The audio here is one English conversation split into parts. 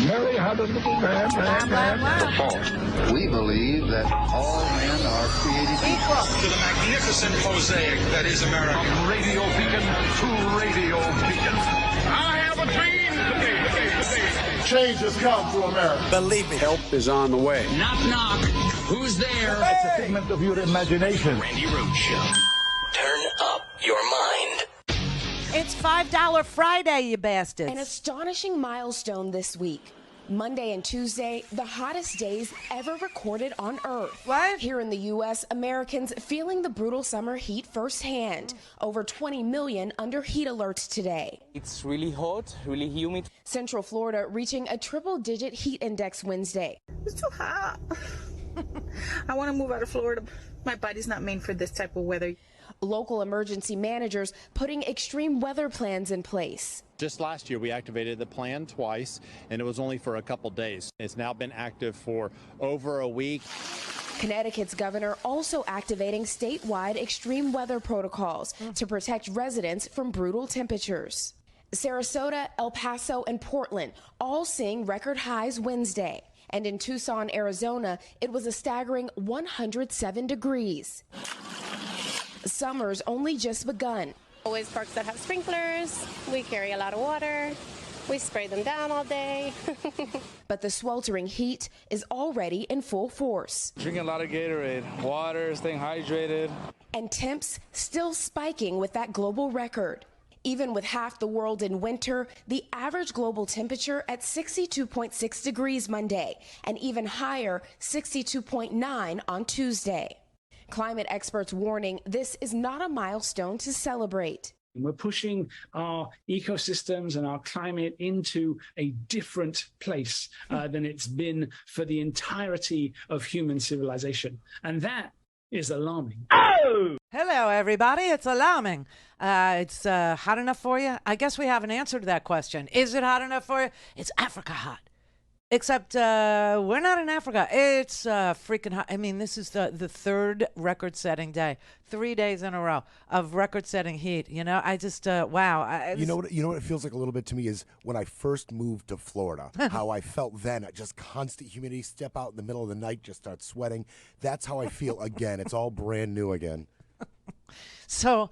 Mary had a little man. We believe that all men are created equal. To the magnificent mosaic that is America. From radio beacon to radio beacon. I have a dream today. Change has come to America. Believe me. Help is on the way. Knock, knock. Who's there? It's a figment of your imagination. Randi Rhodes Show. Turn up your mind. It's $5 Friday, you bastards. An astonishing milestone this week. Monday and Tuesday, the hottest days ever recorded on Earth. What? Here in the U.S., Americans feeling the brutal summer heat firsthand. Over 20 million under heat alerts today. It's really hot, really humid. Central Florida reaching a triple-digit heat index Wednesday. It's too hot. I want to move out of Florida. My body's not made for this type of weather. Local emergency managers putting extreme weather plans in place. Just last year, we activated the plan twice, and it was only for a couple days. It's now been active for over a week. Connecticut's governor also activating statewide extreme weather protocols to protect residents from brutal temperatures. Sarasota, El Paso, and Portland all seeing record highs Wednesday. And in Tucson, Arizona, it was a staggering 107 degrees. Summer's only just begun. Always parks that have sprinklers. We carry a lot of water. We spray them down all day. But the sweltering heat is already in full force. Drinking a lot of Gatorade, water, staying hydrated. And temps still spiking with that global record. Even with half the world in winter, the average global temperature at 62.6 degrees Monday, and even higher, 62.9 on Tuesday. Climate experts warning this is not a milestone to celebrate. We're pushing our ecosystems and our climate into a different place than it's been for the entirety of human civilization. And that is alarming. Oh! Hello, everybody. It's alarming. It's hot enough for you? I guess we have an answer to that question. Is it hot enough for you? It's Africa hot. Except we're not in Africa. It's freaking hot. I mean, this is the third record-setting day, 3 days in a row of record-setting heat. You know, I just wow. You know what it feels like a little bit to me is when I first moved to Florida. How I felt then, just constant humidity. Step out in the middle of the night, just start sweating. That's how I feel again. It's all brand new again. So.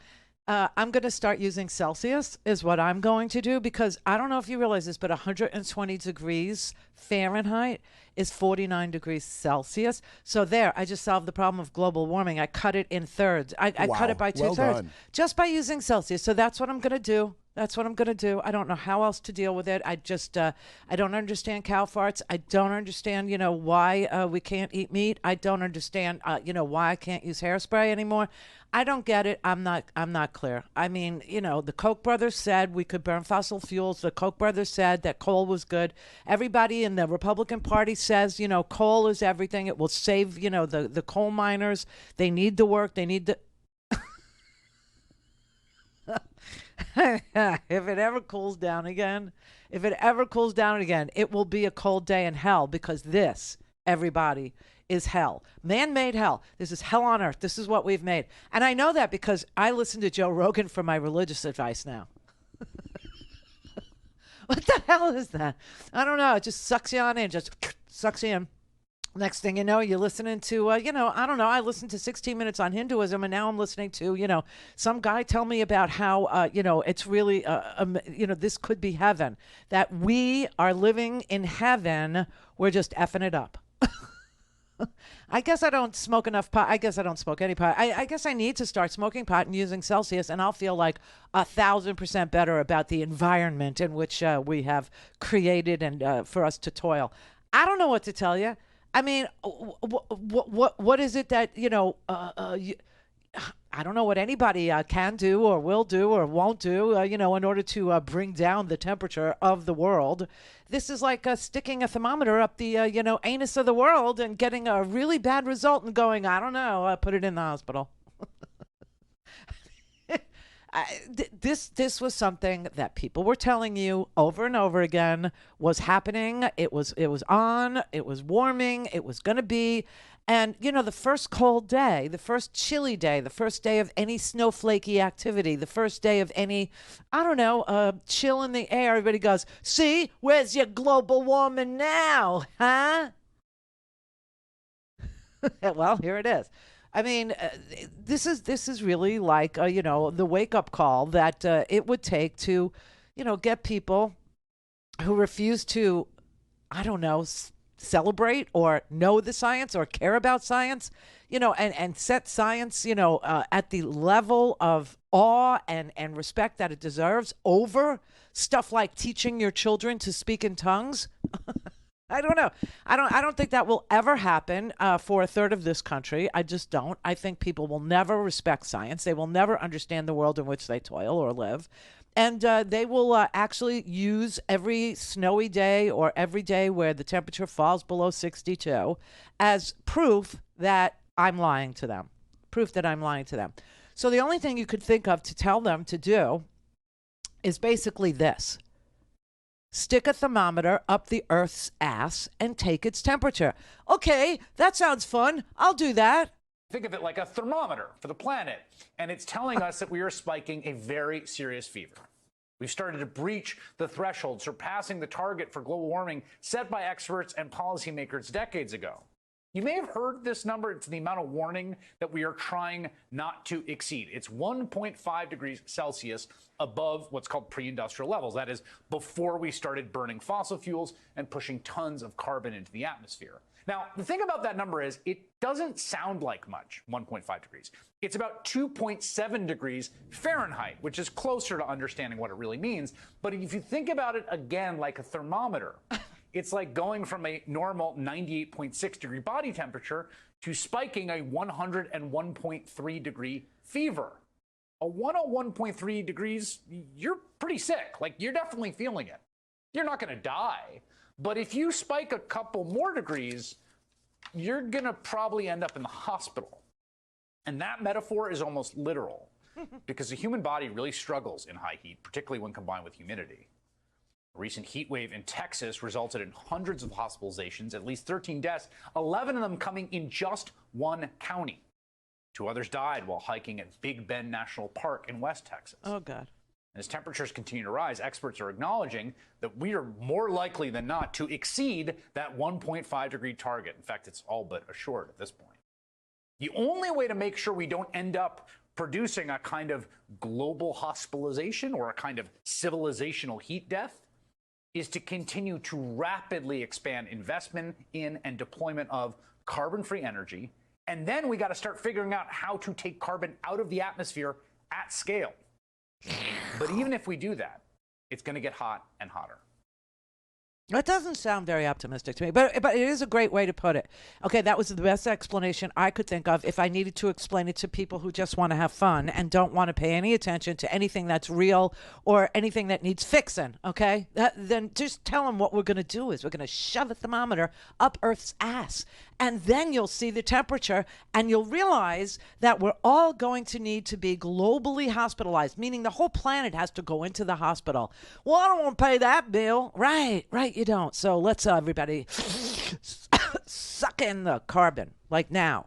I'm going to start using Celsius is what I'm going to do, because I don't know if you realize this, but 120 degrees Fahrenheit is 49 degrees Celsius. So there, I just solved the problem of global warming. I cut it in thirds. I cut it by two-thirds just by using Celsius. So that's what I'm going to do. That's what I'm going to do. I don't know how else to deal with it. I just, I don't understand cow farts. I don't understand, why we can't eat meat. I don't understand, why I can't use hairspray anymore. I don't get it. I'm not clear. I mean, the Koch brothers said we could burn fossil fuels. The Koch brothers said that coal was good. Everybody in the Republican Party says, coal is everything. It will save, the coal miners. They need the work. They need the... If it ever cools down again, it will be a cold day in hell, because this, everybody, is hell. Man-made hell. This is hell on earth. This is what we've made. And I know that because I listen to Joe Rogan for my religious advice now. What the hell is that? I don't know. It just sucks you on in. Just sucks you in. Next thing you know, you're listening to, I don't know. I listened to 16 Minutes on Hinduism, and now I'm listening to, some guy tell me about how, it's really, this could be heaven. That we are living in heaven. We're just effing it up. I guess I don't smoke enough pot. I guess I don't smoke any pot. I guess I need to start smoking pot and using Celsius, and I'll feel like 1,000% better about the environment in which we have created and for us to toil. I don't know what to tell you. I mean, what is it that, I don't know what anybody can do or will do or won't do, in order to bring down the temperature of the world. This is like sticking a thermometer up the, anus of the world and getting a really bad result and going, I don't know, put it in the hospital. this was something that people were telling you over and over again was happening. It was on. It was warming. It was going to be. And, the first cold day, the first chilly day, the first day of any snowflakey activity, the first day of any, chill in the air, everybody goes, see, where's your global warming now, huh? Well, here it is. I mean, this is really like, the wake-up call that it would take to, get people who refuse to, celebrate or know the science or care about science, and set science, at the level of awe and respect that it deserves over stuff like teaching your children to speak in tongues. I don't know. I don't think that will ever happen for a third of this country. I just don't. I think people will never respect science. They will never understand the world in which they toil or live. And they will actually use every snowy day or every day where the temperature falls below 62 as proof that I'm lying to them. So the only thing you could think of to tell them to do is basically this. Stick a thermometer up the Earth's ass and take its temperature. Okay, that sounds fun. I'll do that. Think of it like a thermometer for the planet, and it's telling us that we are spiking a very serious fever. We've started to breach the threshold, surpassing the target for global warming set by experts and policymakers decades ago. You may have heard this number. It's the amount of warning that we are trying not to exceed. It's 1.5 degrees Celsius above what's called pre-industrial levels. That is, before we started burning fossil fuels and pushing tons of carbon into the atmosphere. Now, the thing about that number is it doesn't sound like much, 1.5 degrees. It's about 2.7 degrees Fahrenheit, which is closer to understanding what it really means. But if you think about it again like a thermometer, it's like going from a normal 98.6 degree body temperature to spiking a 101.3 degree fever. A 101.3 degrees, you're pretty sick. Like, you're definitely feeling it. You're not going to die. But if you spike a couple more degrees, you're going to probably end up in the hospital. And that metaphor is almost literal because the human body really struggles in high heat, particularly when combined with humidity. A recent heat wave in Texas resulted in hundreds of hospitalizations, at least 13 deaths, 11 of them coming in just one county. 2 others died while hiking at Big Bend National Park in West Texas. Oh, God. As temperatures continue to rise, experts are acknowledging that we are more likely than not to exceed that 1.5 degree target. In fact, it's all but assured at this point. The only way to make sure we don't end up producing a kind of global hospitalization or a kind of civilizational heat death is to continue to rapidly expand investment in and deployment of carbon-free energy. And then we got to start figuring out how to take carbon out of the atmosphere at scale. But even if we do that, it's going to get hot and hotter. It doesn't sound very optimistic to me, but it is a great way to put it. Okay, that was the best explanation I could think of if I needed to explain it to people who just want to have fun and don't want to pay any attention to anything that's real or anything that needs fixing, okay? Then just tell them what we're going to do is we're going to shove a thermometer up Earth's ass, and then you'll see the temperature, and you'll realize that we're all going to need to be globally hospitalized, meaning the whole planet has to go into the hospital. Well, I don't want to pay that bill. Right, you don't. So let's everybody suck in the carbon, like now,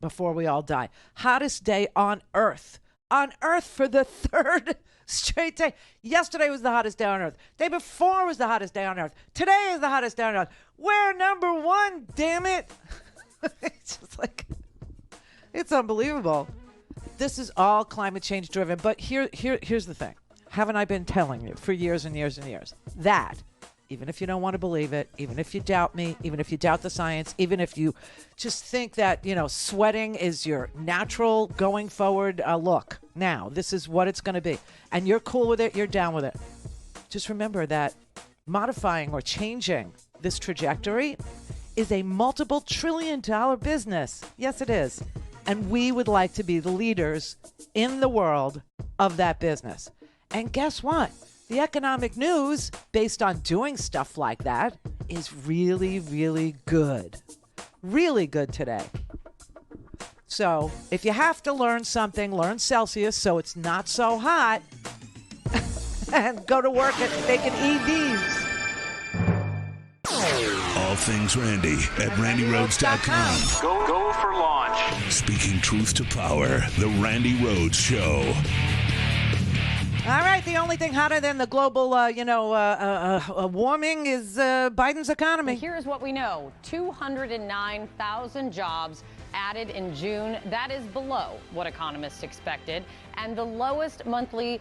before we all die. Hottest day on Earth. On Earth for the third straight day. Yesterday was the hottest day on Earth. Day before was the hottest day on Earth. Today is the hottest day on Earth. We're number one, damn it. It's just like, it's unbelievable. This is all climate change driven. But here's the thing. Haven't I been telling you for years and years and years that even if you don't want to believe it, even if you doubt me, even if you doubt the science, even if you just think that, sweating is your natural going forward look, now, this is what it's going to be. And you're cool with it, you're down with it. Just remember that modifying or changing this trajectory is a multiple trillion-dollar business. Yes, it is. And we would like to be the leaders in the world of that business. And guess what? The economic news, based on doing stuff like that, is really, really good. Really good today. So if you have to learn something, learn Celsius so it's not so hot and go to work at making EVs. All things Randi at RandiRhodes.com. Go for launch. Speaking truth to power, the Randi Rhodes Show. All right, the only thing hotter than the global, warming is Biden's economy. Here's what we know. 209,000 jobs added in June. That is below what economists expected, and the lowest monthly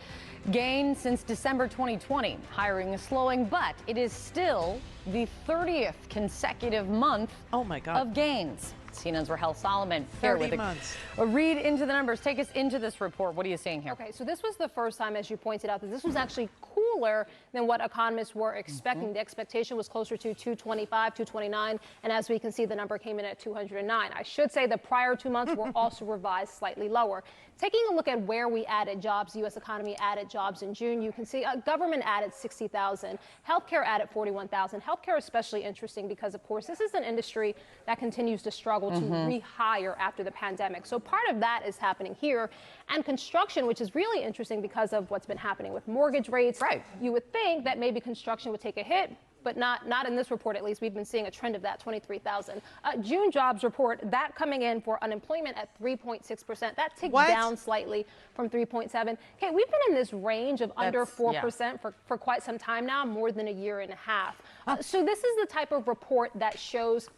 gain since December 2020. Hiring is slowing, but it is still the 30th consecutive month of gains. CNN's Rahel Solomon here 30 with months. a read into the numbers. Take us into this report. What are you seeing here? Okay, so this was the first time, as you pointed out, that this was actually cooler than what economists were expecting. The expectation was closer to 225, 229, and as we can see, the number came in at 209. I should say the prior 2 months were also revised slightly lower. Taking a look at where we added jobs, the U.S. economy added jobs in June, you can see government added 60,000, healthcare added 41,000. Healthcare is especially interesting because, of course, this is an industry that continues to struggle to rehire after the pandemic. So part of that is happening here. And construction, which is really interesting because of what's been happening with mortgage rates. Right. You would think that maybe construction would take a hit, but not in this report, at least. We've been seeing a trend of that, 23,000. June jobs report, that coming in for unemployment at 3.6%. That ticked down slightly from 3.7. Okay, we've been in this range of under 4% for quite some time now, more than a year and a half. So this is the type of report that shows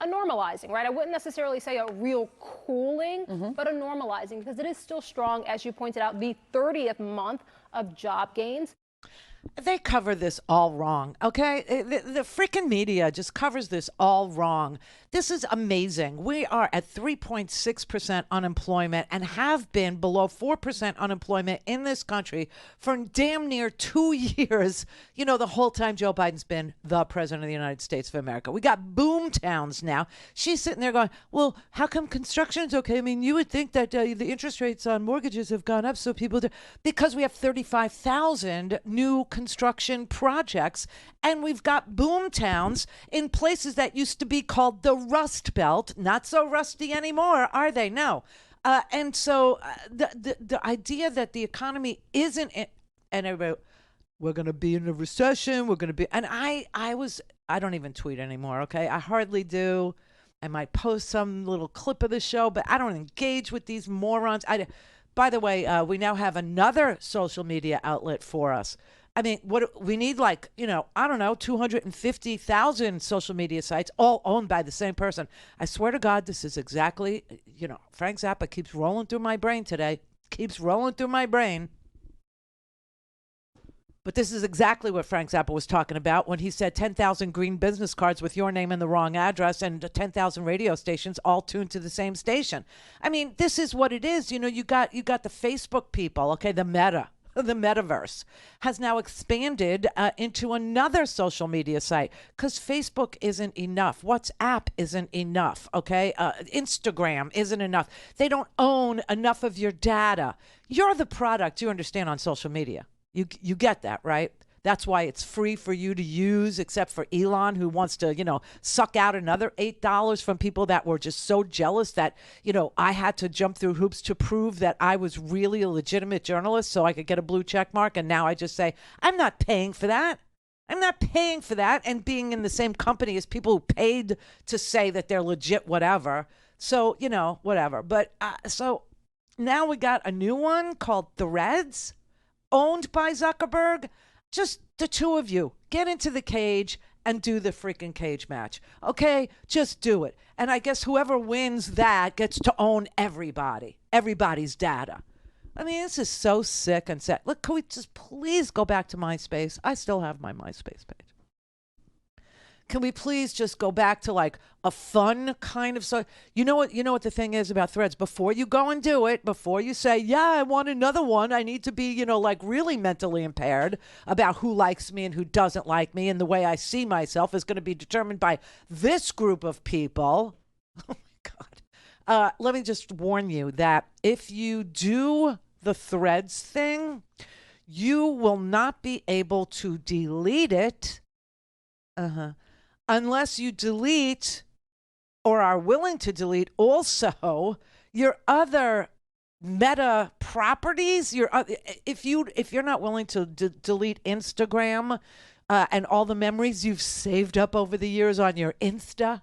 a normalizing, right? I wouldn't necessarily say a real cooling, but a normalizing, because it is still strong, as you pointed out, the 30th month of job gains. They cover this all wrong, okay? The freaking media just covers this all wrong. This is amazing. We are at 3.6% unemployment and have been below 4% unemployment in this country for damn near 2 years, the whole time Joe Biden's been the president of the United States of America. We got boom towns now. She's sitting there going, well, how come construction's okay? I mean, you would think that the interest rates on mortgages have gone up, so people do. Because we have 35,000 new construction projects, and we've got boom towns in places that used to be called the Rust Belt. Not so rusty anymore, are they? No. And so the idea that the economy isn't, and everybody, we're going to be in a recession, we're going to be, and I don't even tweet anymore, okay? I hardly do. I might post some little clip of the show, but I don't engage with these morons. By the way, we now have another social media outlet for us. I mean, what we need, 250,000 social media sites, all owned by the same person. I swear to God, this is exactly, Frank Zappa keeps rolling through my brain today. Keeps rolling through my brain. But this is exactly what Frank Zappa was talking about when he said 10,000 green business cards with your name and the wrong address and 10,000 radio stations all tuned to the same station. I mean, this is what it is. You got the Facebook people, okay, the metaverse has now expanded into another social media site because Facebook isn't enough. WhatsApp isn't enough, okay? Instagram isn't enough. They don't own enough of your data. You're the product, you understand, on social media. You get that, right? That's why it's free for you to use, except for Elon, who wants to, suck out another $8 from people that were just so jealous that, I had to jump through hoops to prove that I was really a legitimate journalist so I could get a blue check mark. And now I just say, I'm not paying for that. I'm not paying for that. And being in the same company as people who paid to say that they're legit, whatever. So, whatever. But so now we got a new one called Threads, owned by Zuckerberg. Just the two of you get into the cage and do the freaking cage match. Okay, just do it. And I guess whoever wins that gets to own everybody's data. I mean, this is so sick and sad. Look, can we just please go back to MySpace? I still have my MySpace page. Can we please just go back to a fun kind of you know what the thing is about Threads? Before you go and do it, before you say, yeah, I want another one, I need to be, really mentally impaired about who likes me and who doesn't like me, and the way I see myself is going to be determined by this group of people. Oh my God. Let me just warn you that if you do the Threads thing, you will not be able to delete it. Unless you delete or are willing to delete also your other meta properties, if you're not willing to delete Instagram and all the memories you've saved up over the years on your Insta,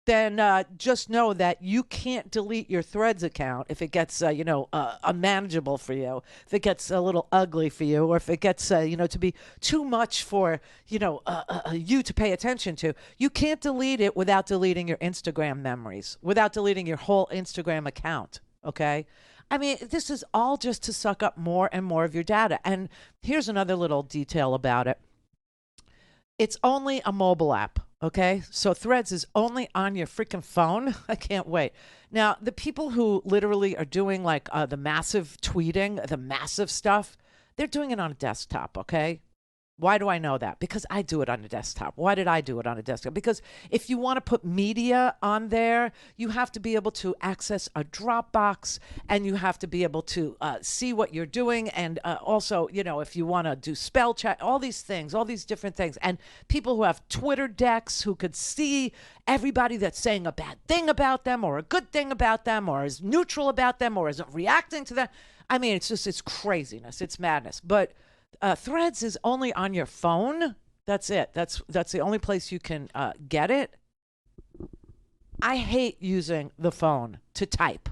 then just know that you can't delete your Threads account if it gets, unmanageable for you, if it gets a little ugly for you, or if it gets, to be too much for, you to pay attention to. You can't delete it without deleting your Instagram memories, without deleting your whole Instagram account, okay? I mean, this is all just to suck up more and more of your data. And here's another little detail about it. It's only a mobile app. Okay, so Threads is only on your freaking phone. I can't wait. Now, the people who literally are doing like the massive tweeting, the massive stuff, they're doing it on a desktop, okay? Why do I know that? Because I do it on a desktop. Why did I do it on a desktop? Because if you want to put media on there, you have to be able to access a Dropbox, and you have to be able to see what you're doing. And also, if you want to do spell check, all these things, all these different things. And people who have Twitter decks who could see everybody that's saying a bad thing about them or a good thing about them or is neutral about them or isn't reacting to them. I mean, it's craziness. It's madness. But Threads is only on your phone. That's it. That's the only place you can get it. I hate using the phone to type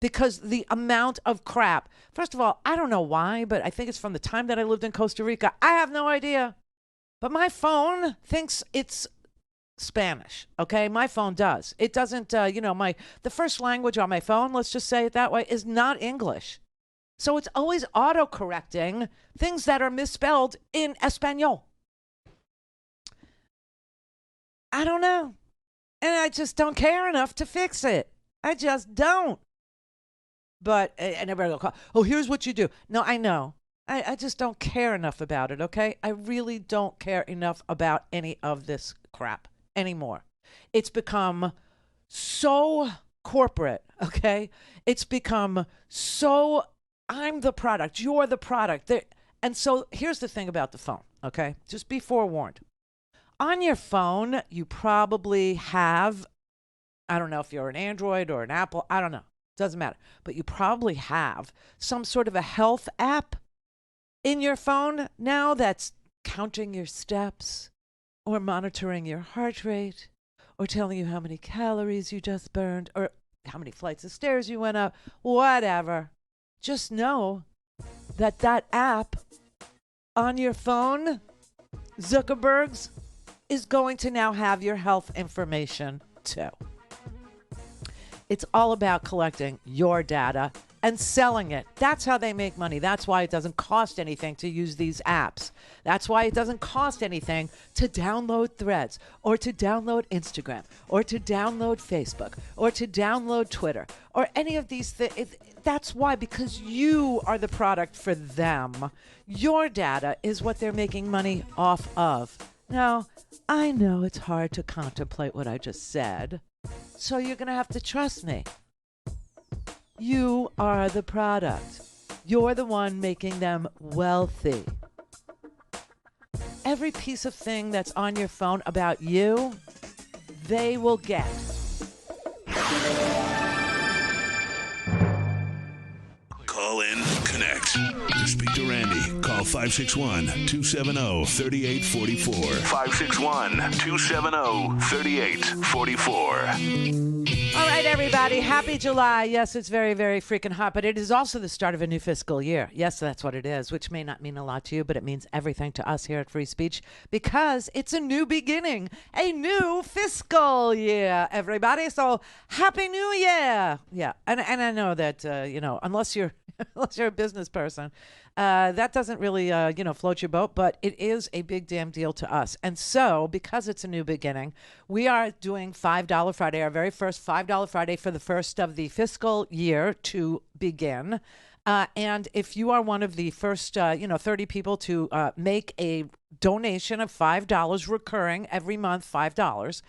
because the amount of crap. First of all, I don't know why, but I think it's from the time that I lived in Costa Rica. I have no idea. But my phone thinks it's Spanish. Okay, my phone does. It doesn't. The first language on my phone, let's just say it that way, is not English. So it's always auto-correcting things that are misspelled in Espanol. I don't know. And I just don't care enough to fix it. I just don't. But, and everybody will call, oh, here's what you do. No, I know. I just don't care enough about it, okay? I really don't care enough about any of this crap anymore. It's become so corporate, okay? It's become so... I'm the product. You're the product. And so here's the thing about the phone, okay? Just be forewarned. On your phone, you probably have, I don't know if you're an Android or an Apple, I don't know. Doesn't matter. But you probably have some sort of a health app in your phone now that's counting your steps or monitoring your heart rate or telling you how many calories you just burned or how many flights of stairs you went up, whatever. Just know that app on your phone, Zuckerberg's, is going to now have your health information too. It's all about collecting your data and selling it. That's how they make money. That's why it doesn't cost anything to use these apps. That's why it doesn't cost anything to download Threads or to download Instagram or to download Facebook or to download Twitter or any of these things. That's why, because you are the product for them. Your data is what they're making money off of. Now, I know it's hard to contemplate what I just said, so you're going to have to trust me. You are the product. You're the one making them wealthy. Every piece of thing that's on your phone about you, they will get. Call in, connect. To speak to Randi, call 561-270-3844. 561-270-3844. All right, everybody. Happy July. Yes, it's very, very freaking hot, but it is also the start of a new fiscal year. Yes, that's what it is, which may not mean a lot to you, but it means everything to us here at Free Speech because it's a new beginning, a new fiscal year, everybody. So happy New Year. Yeah, and I know that, unless you're a business person, that doesn't really, float your boat, but it is a big damn deal to us. And so, because it's a new beginning, we are doing $5 Friday, our very first $5 Friday for the first of the fiscal year to begin. And if you are one of the first, 30 people to make a donation of $5 recurring every month, $5,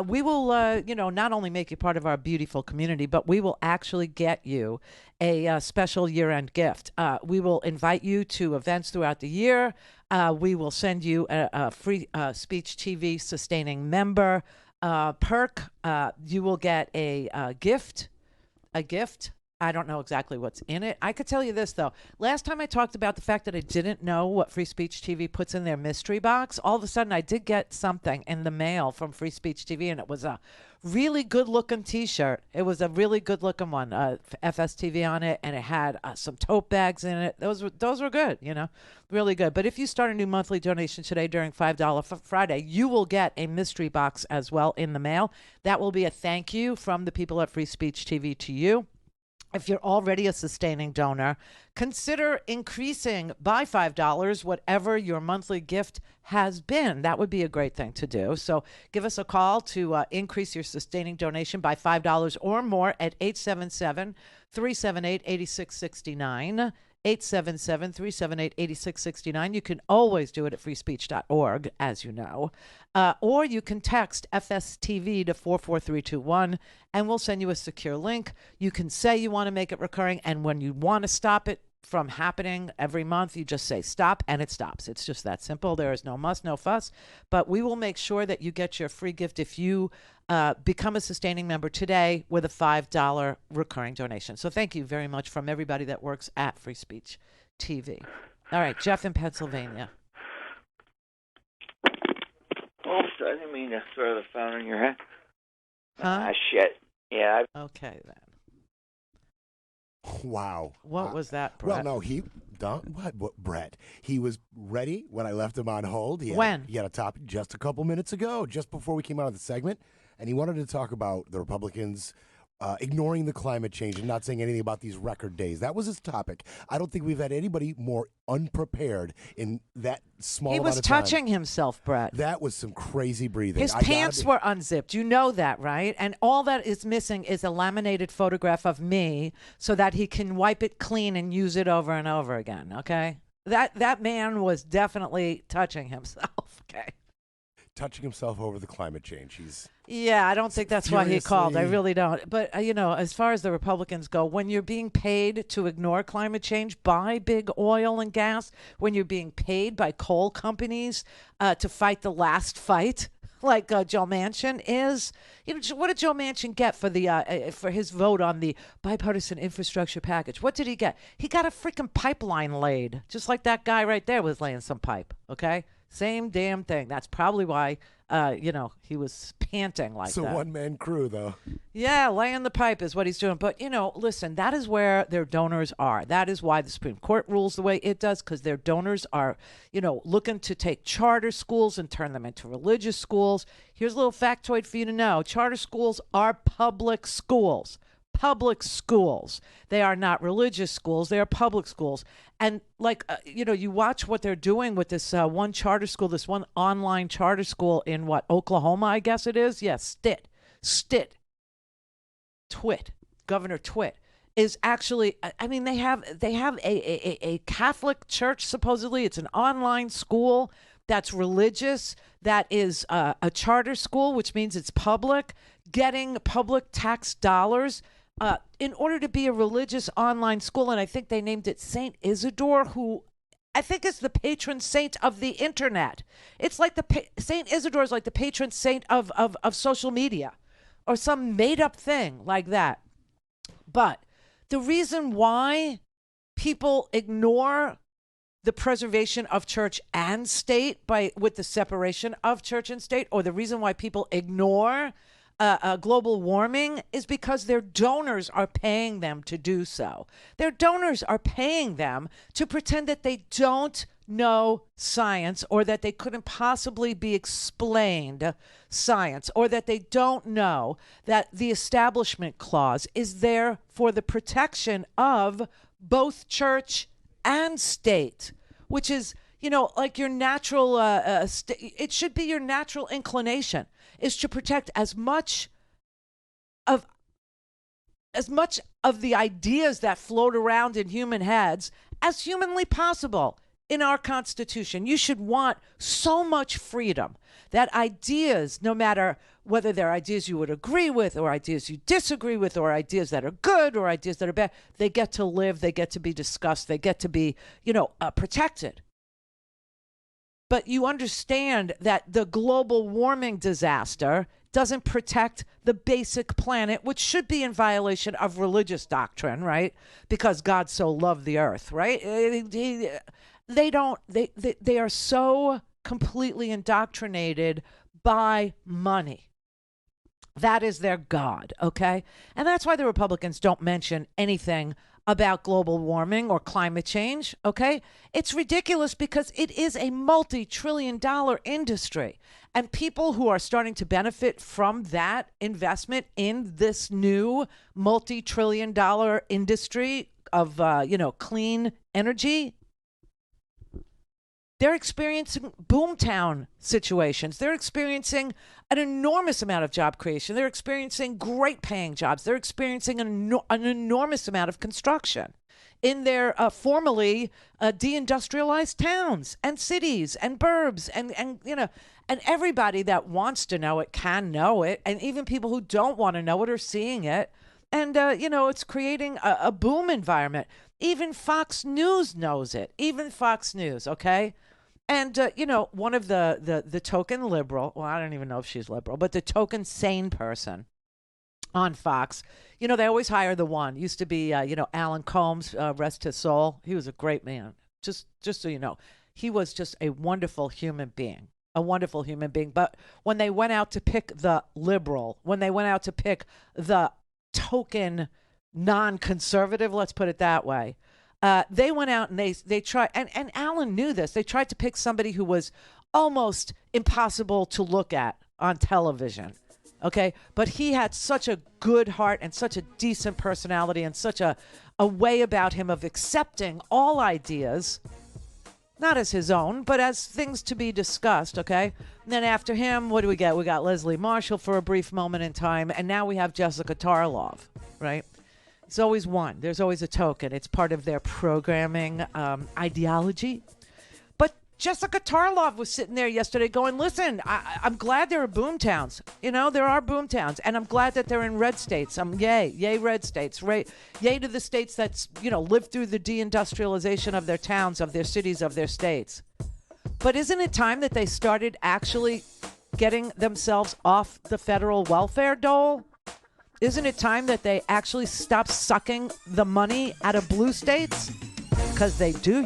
we will, not only make you part of our beautiful community, but we will actually get you a special year-end gift. We will invite you to events throughout the year. We will send you a free Speech TV sustaining member perk. You will get a gift a gift. I don't know exactly what's in it. I could tell you this, though. Last time I talked about the fact that I didn't know what Free Speech TV puts in their mystery box, all of a sudden I did get something in the mail from Free Speech TV, and it was a really good-looking T-shirt. It was a really good-looking one, FSTV on it, and it had some tote bags in it. Those were good, really good. But if you start a new monthly donation today during $5 Friday, you will get a mystery box as well in the mail. That will be a thank you from the people at Free Speech TV to you. If you're already a sustaining donor, consider increasing by $5 whatever your monthly gift has been. That would be a great thing to do. So give us a call to increase your sustaining donation by $5 or more at 877-378-8669. 877-378-8669. You can always do it at freespeech.org, as you know. Or you can text FSTV to 44321, and we'll send you a secure link. You can say you want to make it recurring, and when you want to stop it from happening every month, you just say stop, and it stops. It's just that simple. There is no muss, no fuss. But we will make sure that you get your free gift if you become a sustaining member today with a $5 recurring donation. So thank you very much from everybody that works at Free Speech TV. All right, Jeff in Pennsylvania. Oops, I didn't mean to throw the phone in your head. Huh? Shit. Yeah. Okay, then. Wow. What was that, Brett? Well, no, what, Brett? He was ready when I left him on hold. He had a topic just a couple minutes ago, just before we came out of the segment, and he wanted to talk about the Republicans ignoring the climate change and not saying anything about these record days. That was his topic. I don't think we've had anybody more unprepared in that small amount of time. He was touching himself, Brett. That was some crazy breathing. His pants were unzipped. You know that, right? And all that is missing is a laminated photograph of me so that he can wipe it clean and use it over and over again, okay? That man was definitely touching himself, okay? Touching himself over the climate change. Yeah, I don't think that's why he called. I really don't. But, as far as the Republicans go, when you're being paid to ignore climate change by big oil and gas, when you're being paid by coal companies to fight the last fight, like Joe Manchin is, what did Joe Manchin get for for his vote on the bipartisan infrastructure package? What did he get? He got a freaking pipeline laid, just like that guy right there was laying some pipe, okay? Same damn thing. That's probably why, he was panting like that. It's a one-man crew, though. Yeah, laying the pipe is what he's doing. But, listen, that is where their donors are. That is why the Supreme Court rules the way it does, because their donors are, looking to take charter schools and turn them into religious schools. Here's a little factoid for you to know. Charter schools are public schools. Public schools. They are not religious schools. They are public schools. And you watch what they're doing with this one charter school, this one online charter school in Oklahoma, I guess it is. Yes, Governor Twit is actually, they have a Catholic church, supposedly. It's an online school that's religious, that is a charter school, which means it's public, getting public tax dollars in order to be a religious online school. And I think they named it St. Isidore, who I think is the patron saint of the internet. It's like St. Isidore is like the patron saint of social media or some made up thing like that. But the reason why people ignore the preservation of church and state with the separation of church and state, or the reason why people ignore global warming, is because their donors are paying them to do so. Their donors are paying them to pretend that they don't know science, or that they couldn't possibly be explained science, or that they don't know that the Establishment Clause is there for the protection of both church and state, which is, like your natural, it should be your natural inclination, is to protect as much of the ideas that float around in human heads as humanly possible in our Constitution. You should want so much freedom that ideas, no matter whether they're ideas you would agree with or ideas you disagree with or ideas that are good or ideas that are bad, they get to live, they get to be discussed, they get to be, protected. But you understand that the global warming disaster doesn't protect the basic planet, which should be in violation of religious doctrine, right? Because God so loved the earth, right? They are so completely indoctrinated by money. That is their God, okay? And that's why the Republicans don't mention anything about global warming or climate change, okay? It's ridiculous because it is a multi-trillion-dollar industry. And people who are starting to benefit from that investment in this new multi-trillion-dollar industry of, clean energy, they're experiencing boomtown situations. They're experiencing an enormous amount of job creation. They're experiencing great paying jobs. They're experiencing an enormous amount of construction in their formerly deindustrialized towns and cities and burbs and everybody that wants to know it can know it. And even people who don't want to know it are seeing it. And, it's creating a boom environment. Even Fox News knows it. Even Fox News, okay? And, one of the token liberal, well, I don't even know if she's liberal, but the token sane person on Fox, they always hire the one. Used to be, Alan Combs, rest his soul. He was a great man. Just so you know, he was just a wonderful human being. A wonderful human being. But when they went out to pick the liberal, when they went out to pick the token non-conservative, let's put it that way, they went out and they tried, and Alan knew this. They tried to pick somebody who was almost impossible to look at on television, okay? But he had such a good heart and such a decent personality and such a way about him of accepting all ideas, not as his own, but as things to be discussed, okay? And then after him, what do we get? We got Leslie Marshall for a brief moment in time, and now we have Jessica Tarlov, right? It's always one. There's always a token. It's part of their programming ideology. But Jessica Tarlov was sitting there yesterday going, listen, I'm glad there are boom towns. There are boom towns. And I'm glad that they're in red states. Yay red states. Yay to the states that's, lived through the deindustrialization of their towns, of their cities, of their states. But isn't it time that they started actually getting themselves off the federal welfare dole? Isn't it time that they actually stop sucking the money out of blue states? Because they do,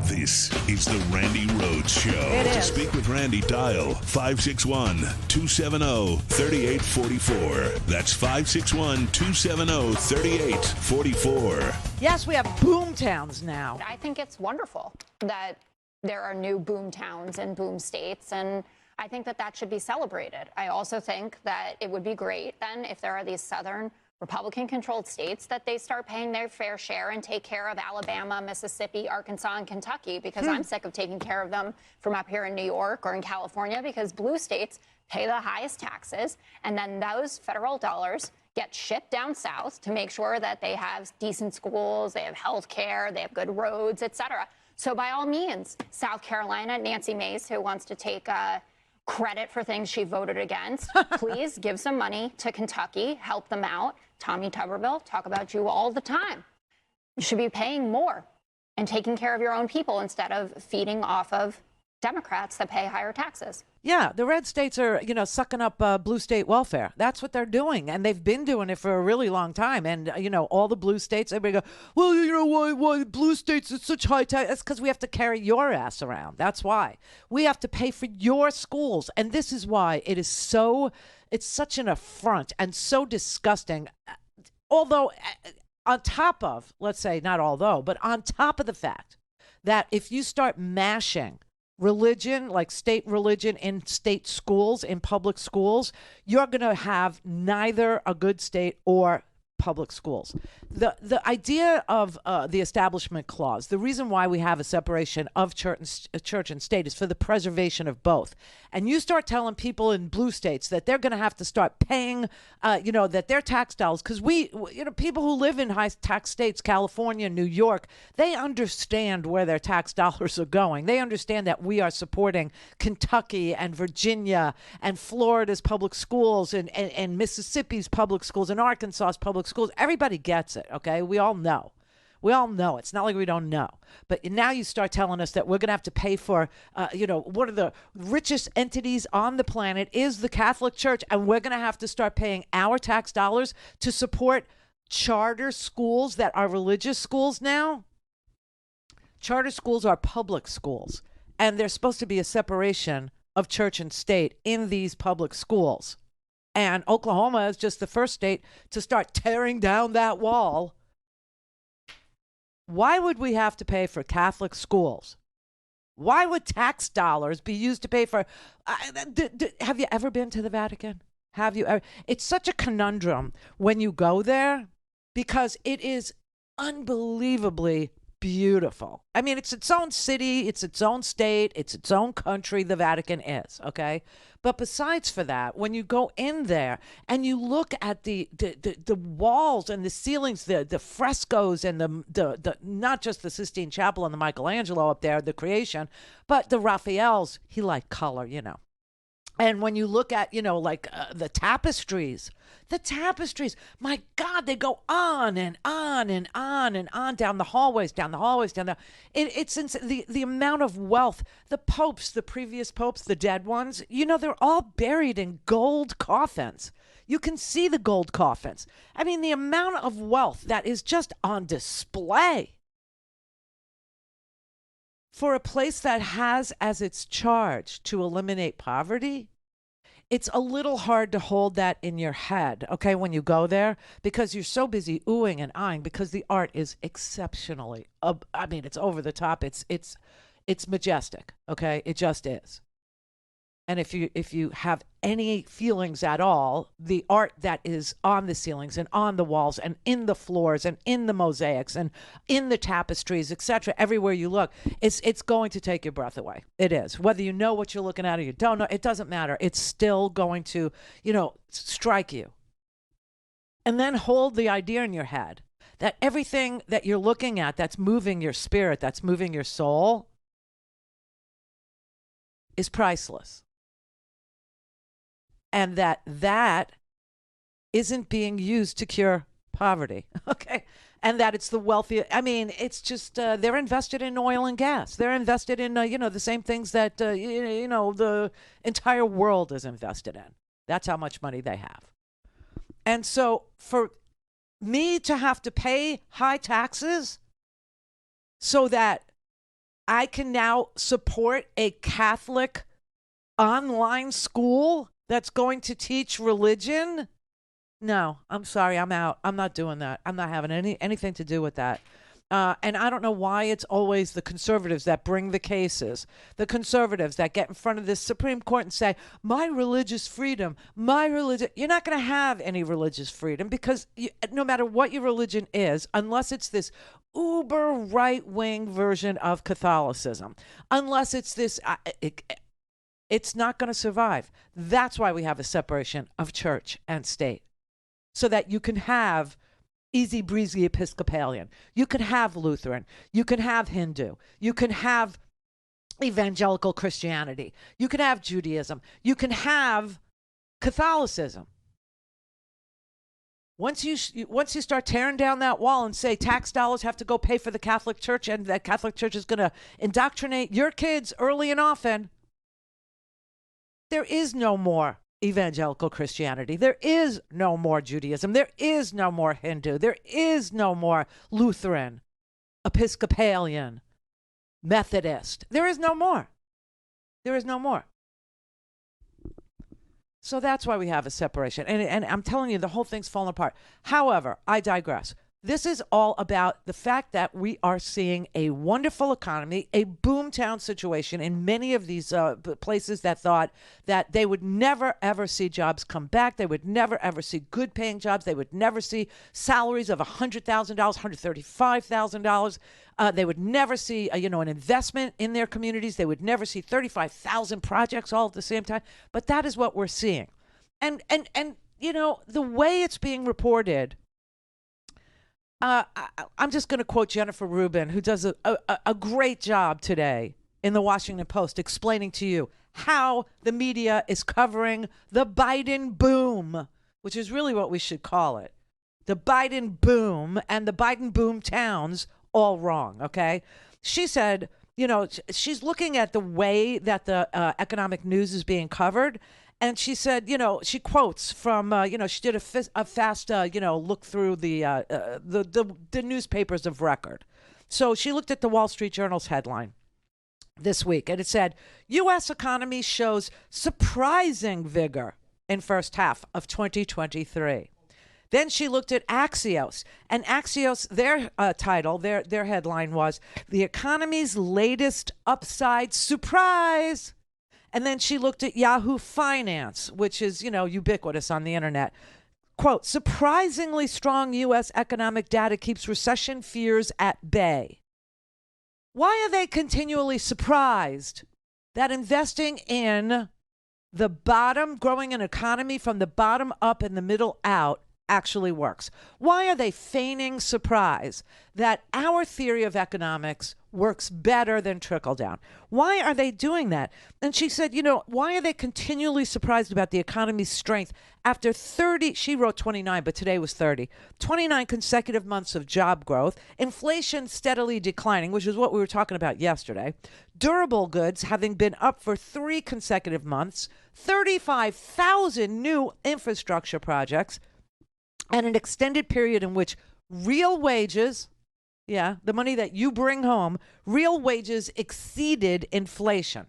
This is the Randi Rhodes Show. To speak with Randi, dial 561-270-3844. That's 561-270-3844. Yes, we have boom towns now. I think it's wonderful that there are new boom towns and boom states, and I think that should be celebrated. I also think that it would be great then if there are these southern Republican-controlled states that they start paying their fair share and take care of Alabama, Mississippi, Arkansas, and Kentucky, because I'm sick of taking care of them from up here in New York or in California, because blue states pay the highest taxes, and then those federal dollars get shipped down south to make sure that they have decent schools, they have health care, they have good roads, etc. So by all means, South Carolina, Nancy Mace, who wants to take credit for things she voted against, please give some money to Kentucky, help them out. Tommy Tuberville, talk about you all the time. You should be paying more and taking care of your own people instead of feeding off of Democrats that pay higher taxes. Yeah, the red states are, sucking up blue state welfare. That's what they're doing. And they've been doing it for a really long time. And, all the blue states, everybody go, well, why blue states are such high tax? That's because we have to carry your ass around. That's why. We have to pay for your schools. And this is why it's such an affront and so disgusting. Although, on top of, let's say, not although, but on top of the fact that if you start mashing religion, like state religion in state schools, in public schools, you're going to have neither a good state or public schools. The idea of the Establishment Clause, the reason why we have a separation of church and state is for the preservation of both. And you start telling people in blue states that they're going to have to start paying, that their tax dollars, because people who live in high tax states, California, New York, they understand where their tax dollars are going. They understand that we are supporting Kentucky and Virginia and Florida's public schools and Mississippi's public schools and Arkansas's public schools. Everybody gets it, okay? We all know. We all know. It's not like we don't know. But now you start telling us that we're going to have to pay for, one of the richest entities on the planet is the Catholic Church, and we're going to have to start paying our tax dollars to support charter schools that are religious schools now. Charter schools are public schools, and there's supposed to be a separation of church and state in these public schools. And Oklahoma is just the first state to start tearing down that wall. Why would we have to pay for Catholic schools? Why would tax dollars be used to pay for... have you ever been to the Vatican? Have you ever? It's such a conundrum when you go there because it is unbelievably beautiful. I mean, it's its own city, it's its own state, it's its own country, the Vatican is, okay? But besides for that, when you go in there and you look at the walls and the ceilings, the frescoes and the not just the Sistine Chapel and the Michelangelo up there, the creation, but the Raphaels, he liked color, you know. And when you look at, the tapestries, my God, they go on and on and on and on down the hallways, it's the amount of wealth, the popes, the previous popes, the dead ones, they're all buried in gold coffins. You can see the gold coffins. I mean, the amount of wealth that is just on display for a place that has as its charge to eliminate poverty. It's a little hard to hold that in your head, okay, when you go there, because you're so busy oohing and eyeing, because the art is exceptionally, it's over the top. It's majestic, okay? It just is. And if you have any feelings at all, the art that is on the ceilings and on the walls and in the floors and in the mosaics and in the tapestries, etc., everywhere you look, it's going to take your breath away. It is. Whether you know what you're looking at or you don't know, it doesn't matter. It's still going to, strike you. And then hold the idea in your head that everything that you're looking at that's moving your spirit, that's moving your soul, is priceless. And that isn't being used to cure poverty, okay? And that it's the wealthy. I mean, it's just they're invested in oil and gas. They're invested in, the same things that, the entire world is invested in. That's how much money they have. And so for me to have to pay high taxes so that I can now support a Catholic online school that's going to teach religion? No, I'm sorry, I'm out. I'm not doing that. I'm not having anything to do with that. And I don't know why it's always the conservatives that bring the cases, the conservatives that get in front of this Supreme Court and say, my religious freedom, my religion. You're not going to have any religious freedom because no matter what your religion is, unless it's this uber right-wing version of Catholicism, unless it's this... it's not going to survive. That's why we have a separation of church and state, so that you can have easy breezy Episcopalian, you can have Lutheran, you can have Hindu, you can have evangelical Christianity, you can have Judaism, you can have Catholicism. Once you start tearing down that wall and say tax dollars have to go pay for the Catholic Church, and that Catholic Church is going to indoctrinate your kids early and often, there is no more evangelical Christianity. There is no more Judaism. There is no more Hindu. There is no more Lutheran, Episcopalian, Methodist. There is no more. There is no more. So that's why we have a separation. And I'm telling you, the whole thing's falling apart. However, I digress. This is all about the fact that we are seeing a wonderful economy, a boomtown situation in many of these places that thought that they would never, ever see jobs come back. They would never, ever see good paying jobs. They would never see salaries of $100,000, $135,000. They would never see, an investment in their communities. They would never see 35,000 projects all at the same time. But that is what we're seeing. And the way it's being reported, I'm just going to quote Jennifer Rubin, who does a great job today in the Washington Post explaining to you how the media is covering the Biden boom, which is really what we should call it. The Biden boom and the Biden boom towns all wrong, okay? She said, she's looking at the way that the economic news is being covered. And she said, she quotes from, she did a fast, look through the newspapers of record. So she looked at the Wall Street Journal's headline this week, and it said, U.S. economy shows surprising vigor in first half of 2023. Then she looked at Axios, and Axios, their title, their headline was, the economy's latest upside surprise. And then she looked at Yahoo Finance, which is, ubiquitous on the internet. Quote, surprisingly strong U.S. economic data keeps recession fears at bay. Why are they continually surprised that investing in the bottom, growing an economy from the bottom up and the middle out actually works? Why are they feigning surprise that our theory of economics works better than trickle down? Why are they doing that? And she said, why are they continually surprised about the economy's strength after 30, she wrote 29, but today was 30, 29 consecutive months of job growth, inflation steadily declining, which is what we were talking about yesterday, durable goods having been up for 3 consecutive months, 35,000 new infrastructure projects, and an extended period in which real wages, the money that you bring home, real wages exceeded inflation.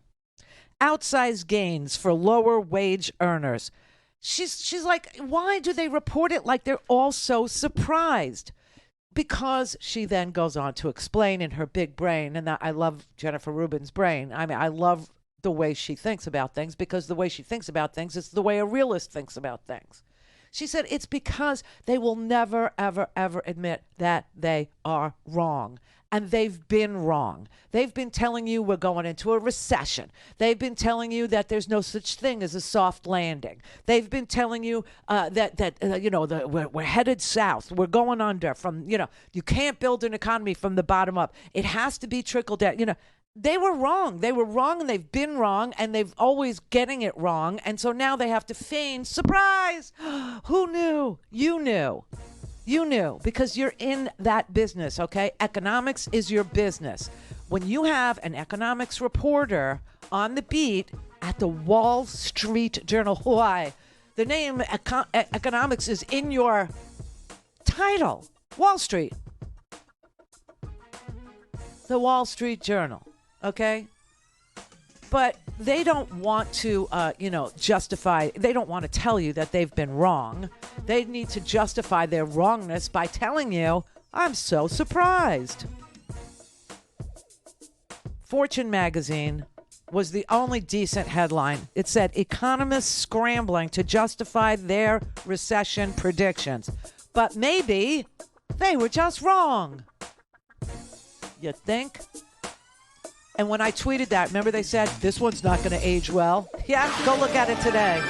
Outsized gains for lower wage earners. She's like, why do they report it like they're all so surprised? Because she then goes on to explain in her big brain, and I love Jennifer Rubin's brain. I mean, I love the way she thinks about things, because the way she thinks about things is the way a realist thinks about things. She said it's because they will never, ever, ever admit that they are wrong. And they've been wrong. They've been telling you we're going into a recession. They've been telling you that there's no such thing as a soft landing. They've been telling you we're headed south. We're going under you can't build an economy from the bottom up. It has to be trickled down. They were wrong. They were wrong, and they've been wrong, and they've always getting it wrong. And so now they have to feign surprise. Who knew? You knew. You knew, because you're in that business, okay? Economics is your business. When you have an economics reporter on the beat at the Wall Street Journal, why? The name economics is in your title, Wall Street. The Wall Street Journal. Okay, but they don't want to, justify. They don't want to tell you that they've been wrong. They need to justify their wrongness by telling you, I'm so surprised. Fortune magazine was the only decent headline. It said, economists scrambling to justify their recession predictions. But maybe they were just wrong. You think? And when I tweeted that, remember they said, this one's not going to age well? Yeah, go look at it today.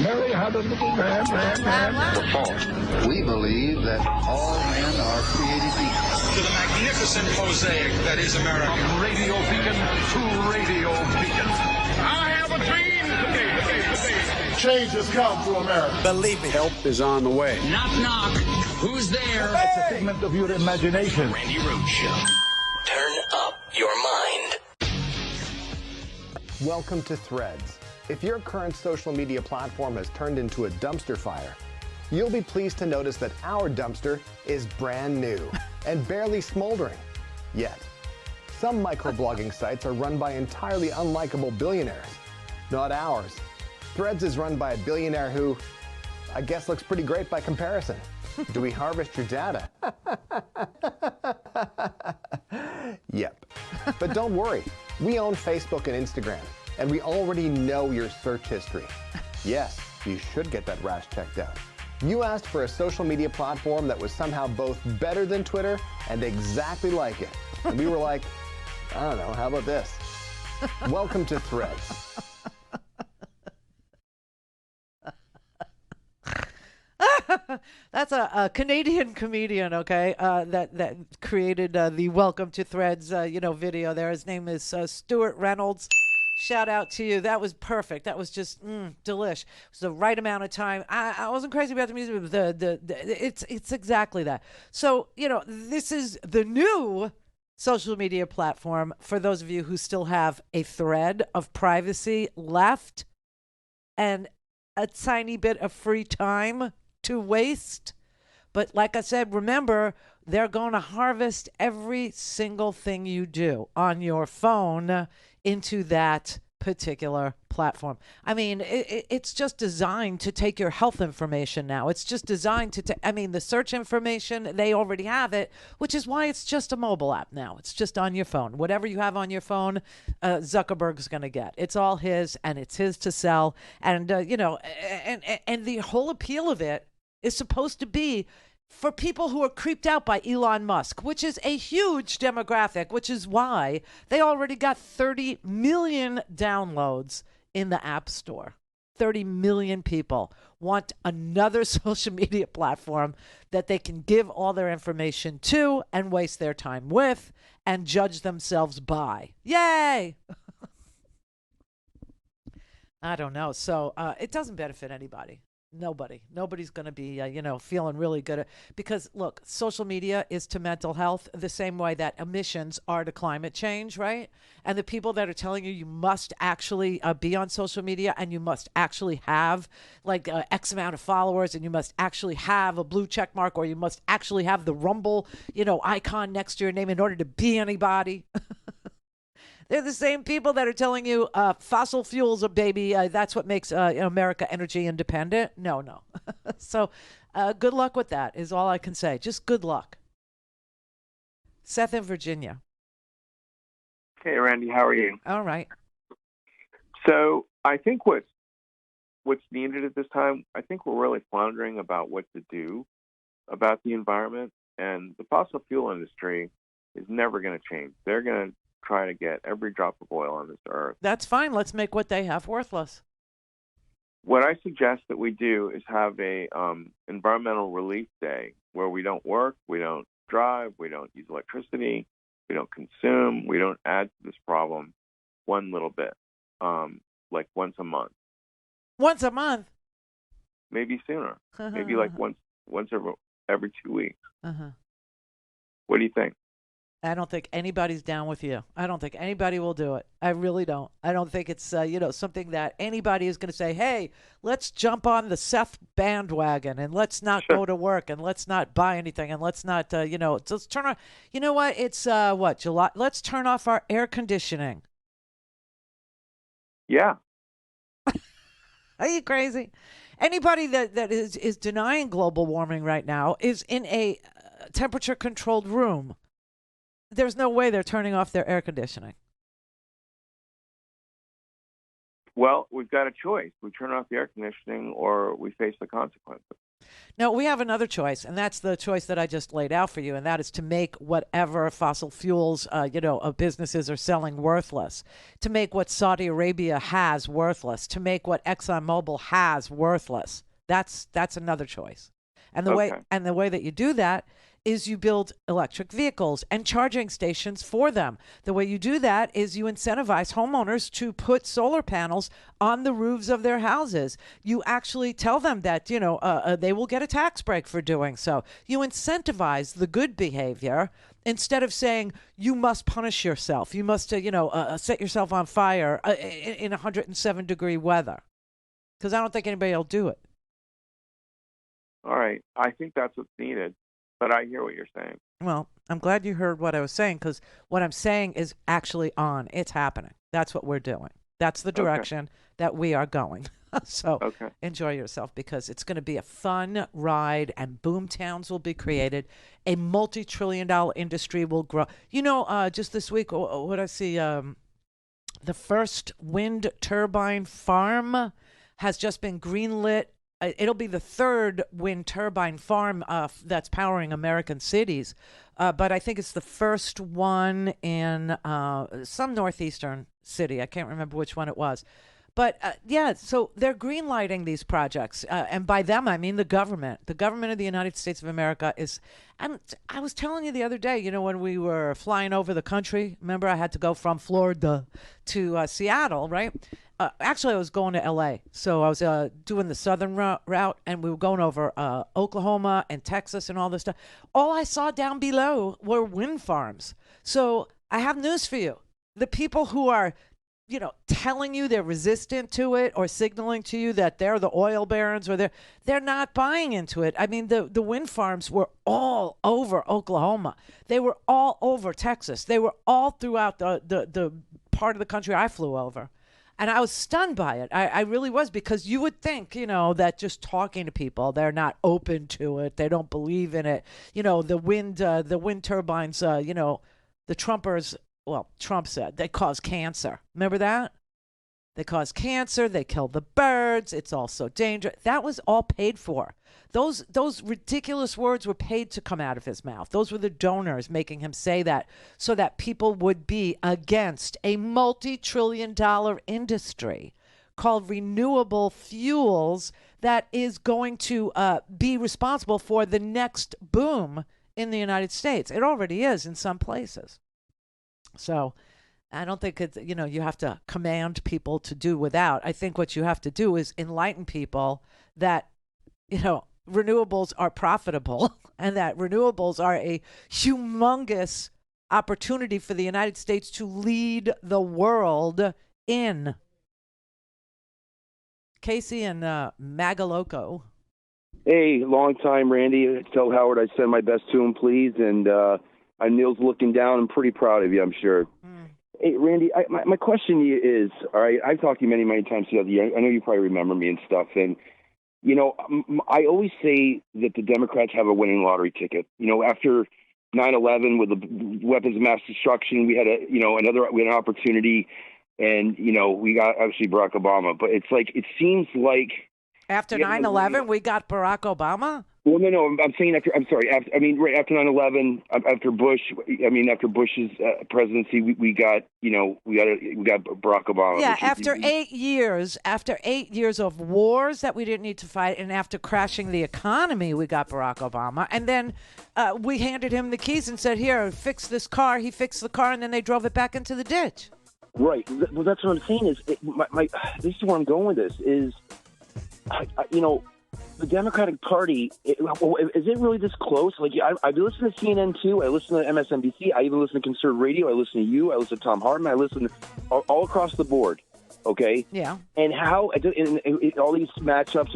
Mary had a little man. False. We believe that all men are created equal. To the magnificent mosaic that is America. From radio beacon to radio beacon. I have a dream today. Change has come to America. Believe me. Help is on the way. Knock, knock. Who's there? It's a figment of your imagination. Randi Rhodes Show. Turn up your mind. Welcome to Threads. If your current social media platform has turned into a dumpster fire, you'll be pleased to notice that our dumpster is brand new and barely smoldering. Yet, some microblogging sites are run by entirely unlikable billionaires. Not ours. Threads is run by a billionaire who, I guess, looks pretty great by comparison. Do we harvest your data? Yep. But don't worry. We own Facebook and Instagram, and we already know your search history. Yes, you should get that rash checked out. You asked for a social media platform that was somehow both better than Twitter and exactly like it. And we were like, I don't know, how about this? Welcome to Threads. That's a Canadian comedian, okay, that created the Welcome to Threads, video there. His name is Stuart Reynolds. Shout out to you. That was perfect. That was just delish. It was the right amount of time. I wasn't crazy about the music, but it's exactly that. So, this is the new social media platform for those of you who still have a thread of privacy left and a tiny bit of free time to waste. But like I said, remember, they're going to harvest every single thing you do on your phone into that particular platform. I mean, it's just designed to take your health information now. It's just designed to the search information, they already have it, which is why it's just a mobile app now. It's just on your phone. Whatever you have on your phone, Zuckerberg's going to get. It's all his, and it's his to sell. And, and the whole appeal of it is supposed to be for people who are creeped out by Elon Musk, which is a huge demographic, which is why they already got 30 million downloads in the App Store. 30 million people want another social media platform that they can give all their information to and waste their time with and judge themselves by. Yay! I don't know. So it doesn't benefit anybody. Nobody's going to be, feeling really good. Because, look, social media is to mental health the same way that emissions are to climate change, right? And the people that are telling you must actually be on social media and you must actually have, X amount of followers and you must actually have a blue check mark or you must actually have the Rumble, icon next to your name in order to be anybody. They're the same people that are telling you fossil fuels, baby, that's what makes America energy independent. No. So good luck with that is all I can say. Just good luck. Seth in Virginia. Hey, Randy, how are you? All right. So I think what's needed at this time, I think we're really floundering about what to do about the environment. And the fossil fuel industry is never going to change. They're going to try to get every drop of oil on this earth. That's fine. Let's make what they have worthless. What I suggest that we do is have a environmental relief day where we don't work, we don't drive, we don't use electricity, we don't consume, we don't add to this problem one little bit, like once a month. Once a month? Maybe sooner. Maybe like once every 2 weeks. Uh-huh. What do you think? I don't think anybody's down with you. I don't think anybody will do it. I really don't. I don't think it's, something that anybody is going to say, hey, let's jump on the Seth bandwagon and let's not go to work and let's not buy anything and let's not, let's turn on, you know what? It's, July? Let's turn off our air conditioning. Yeah. Are you crazy? Anybody that is denying global warming right now is in a temperature-controlled room. There's no way they're turning off their air conditioning. Well, we've got a choice. We turn off the air conditioning or we face the consequences. No, we have another choice, and that's the choice that I just laid out for you, and that is to make whatever fossil fuels, businesses are selling worthless, to make what Saudi Arabia has worthless, to make what ExxonMobil has worthless. That's another choice. And the way that you do that is you build electric vehicles and charging stations for them. The way you do that is you incentivize homeowners to put solar panels on the roofs of their houses. You actually tell them that, they will get a tax break for doing so. You incentivize the good behavior instead of saying you must punish yourself. You must, set yourself on fire in 107-degree weather. Because I don't think anybody will do it. All right. I think that's what's needed. But I hear what you're saying. Well, I'm glad you heard what I was saying because what I'm saying is actually on. It's happening. That's what we're doing. That's the direction that we are going. So enjoy yourself because it's going to be a fun ride and boom towns will be created. A multi-trillion-dollar industry will grow. Just this week, what I see, the first wind turbine farm has just been greenlit. It'll be the third wind turbine farm that's powering American cities. But I think it's the first one in some northeastern city. I can't remember which one it was. But yeah, so they're greenlighting these projects. And by them, I mean the government. The government of the United States of America is, and I was telling you the other day, you know, when we were flying over the country, remember I had to go from Florida to Seattle, right? Actually, I was going to L.A., so I was doing the southern route, and we were going over Oklahoma and Texas and all this stuff. All I saw down below were wind farms. So I have news for you. The people who are, you know, telling you they're resistant to it or signaling to you that they're the oil barons or they're not buying into it. I mean, the wind farms were all over Oklahoma. They were all over Texas. They were all throughout the part of the country I flew over. And I was stunned by it. I really was, because you would think, you know, that just talking to people, they're not open to it. They don't believe in it. You know, the wind turbines, you know, the Trumpers, well, Trump said they cause cancer. Remember that? They cause cancer. They kill the birds. It's also dangerous. That was all paid for. Those ridiculous words were paid to come out of his mouth. Those were the donors making him say that so that people would be against a multi-trillion-dollar industry called renewable fuels that is going to be responsible for the next boom in the United States. It already is in some places. So I don't think it's, you know, you have to command people to do without. I think what you have to do is enlighten people that, you know, renewables are profitable and that renewables are a humongous opportunity for the United States to lead the world in. Casey and Magaloco. Hey, long time, Randy. Tell Howard I send my best to him, please. And Neil's looking down. I'm pretty proud of you, I'm sure. Hey, Randy, my question to you is, all right, I've talked to you many, many times the other year. I know you probably remember me and stuff. And, you know, I always say that the Democrats have a winning lottery ticket. You know, after 9/11 with the weapons of mass destruction, we had an opportunity, and, you know, we got obviously Barack Obama. But it's like, it seems like after 9/11, we got Barack Obama? Well, no, I'm saying after 9/11, after Bush, after Bush's presidency, we got Barack Obama. Yeah, after 8 years of wars that we didn't need to fight, and after crashing the economy, we got Barack Obama. And then we handed him the keys and said, here, fix this car. He fixed the car, and then they drove it back into the ditch. Right. Well, that's what I'm saying is, this is where I'm going with this, is, you know, the Democratic Party, is it really this close? Like, I listen to CNN too. I listen to MSNBC. I even listen to conservative radio. I listen to you. I listen to Tom Hartman. I listen all across the board. Okay. Yeah. And how in all these matchups,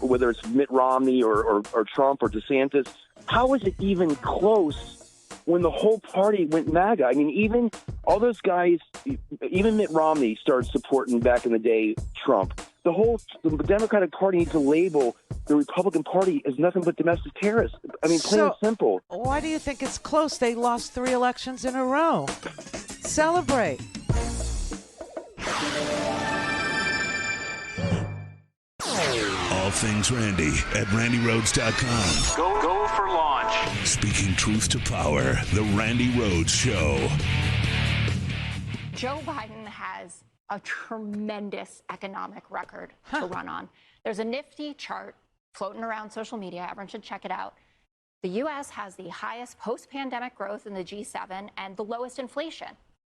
whether it's Mitt Romney or Trump or DeSantis, how is it even close when the whole party went MAGA? I mean, even all those guys, even Mitt Romney started supporting back in the day Trump. The Democratic Party needs to label the Republican Party as nothing but domestic terrorists. I mean, plain and simple. Why do you think it's close? They lost 3 elections in a row. Celebrate. All things Randy at RandyRhodes.com. Go for launch. Speaking truth to power, the Randi Rhodes Show. Joe Biden has a tremendous economic record to run on. There's a nifty chart floating around social media. Everyone should check it out. The U.S. has the highest post-pandemic growth in the G7 and the lowest inflation.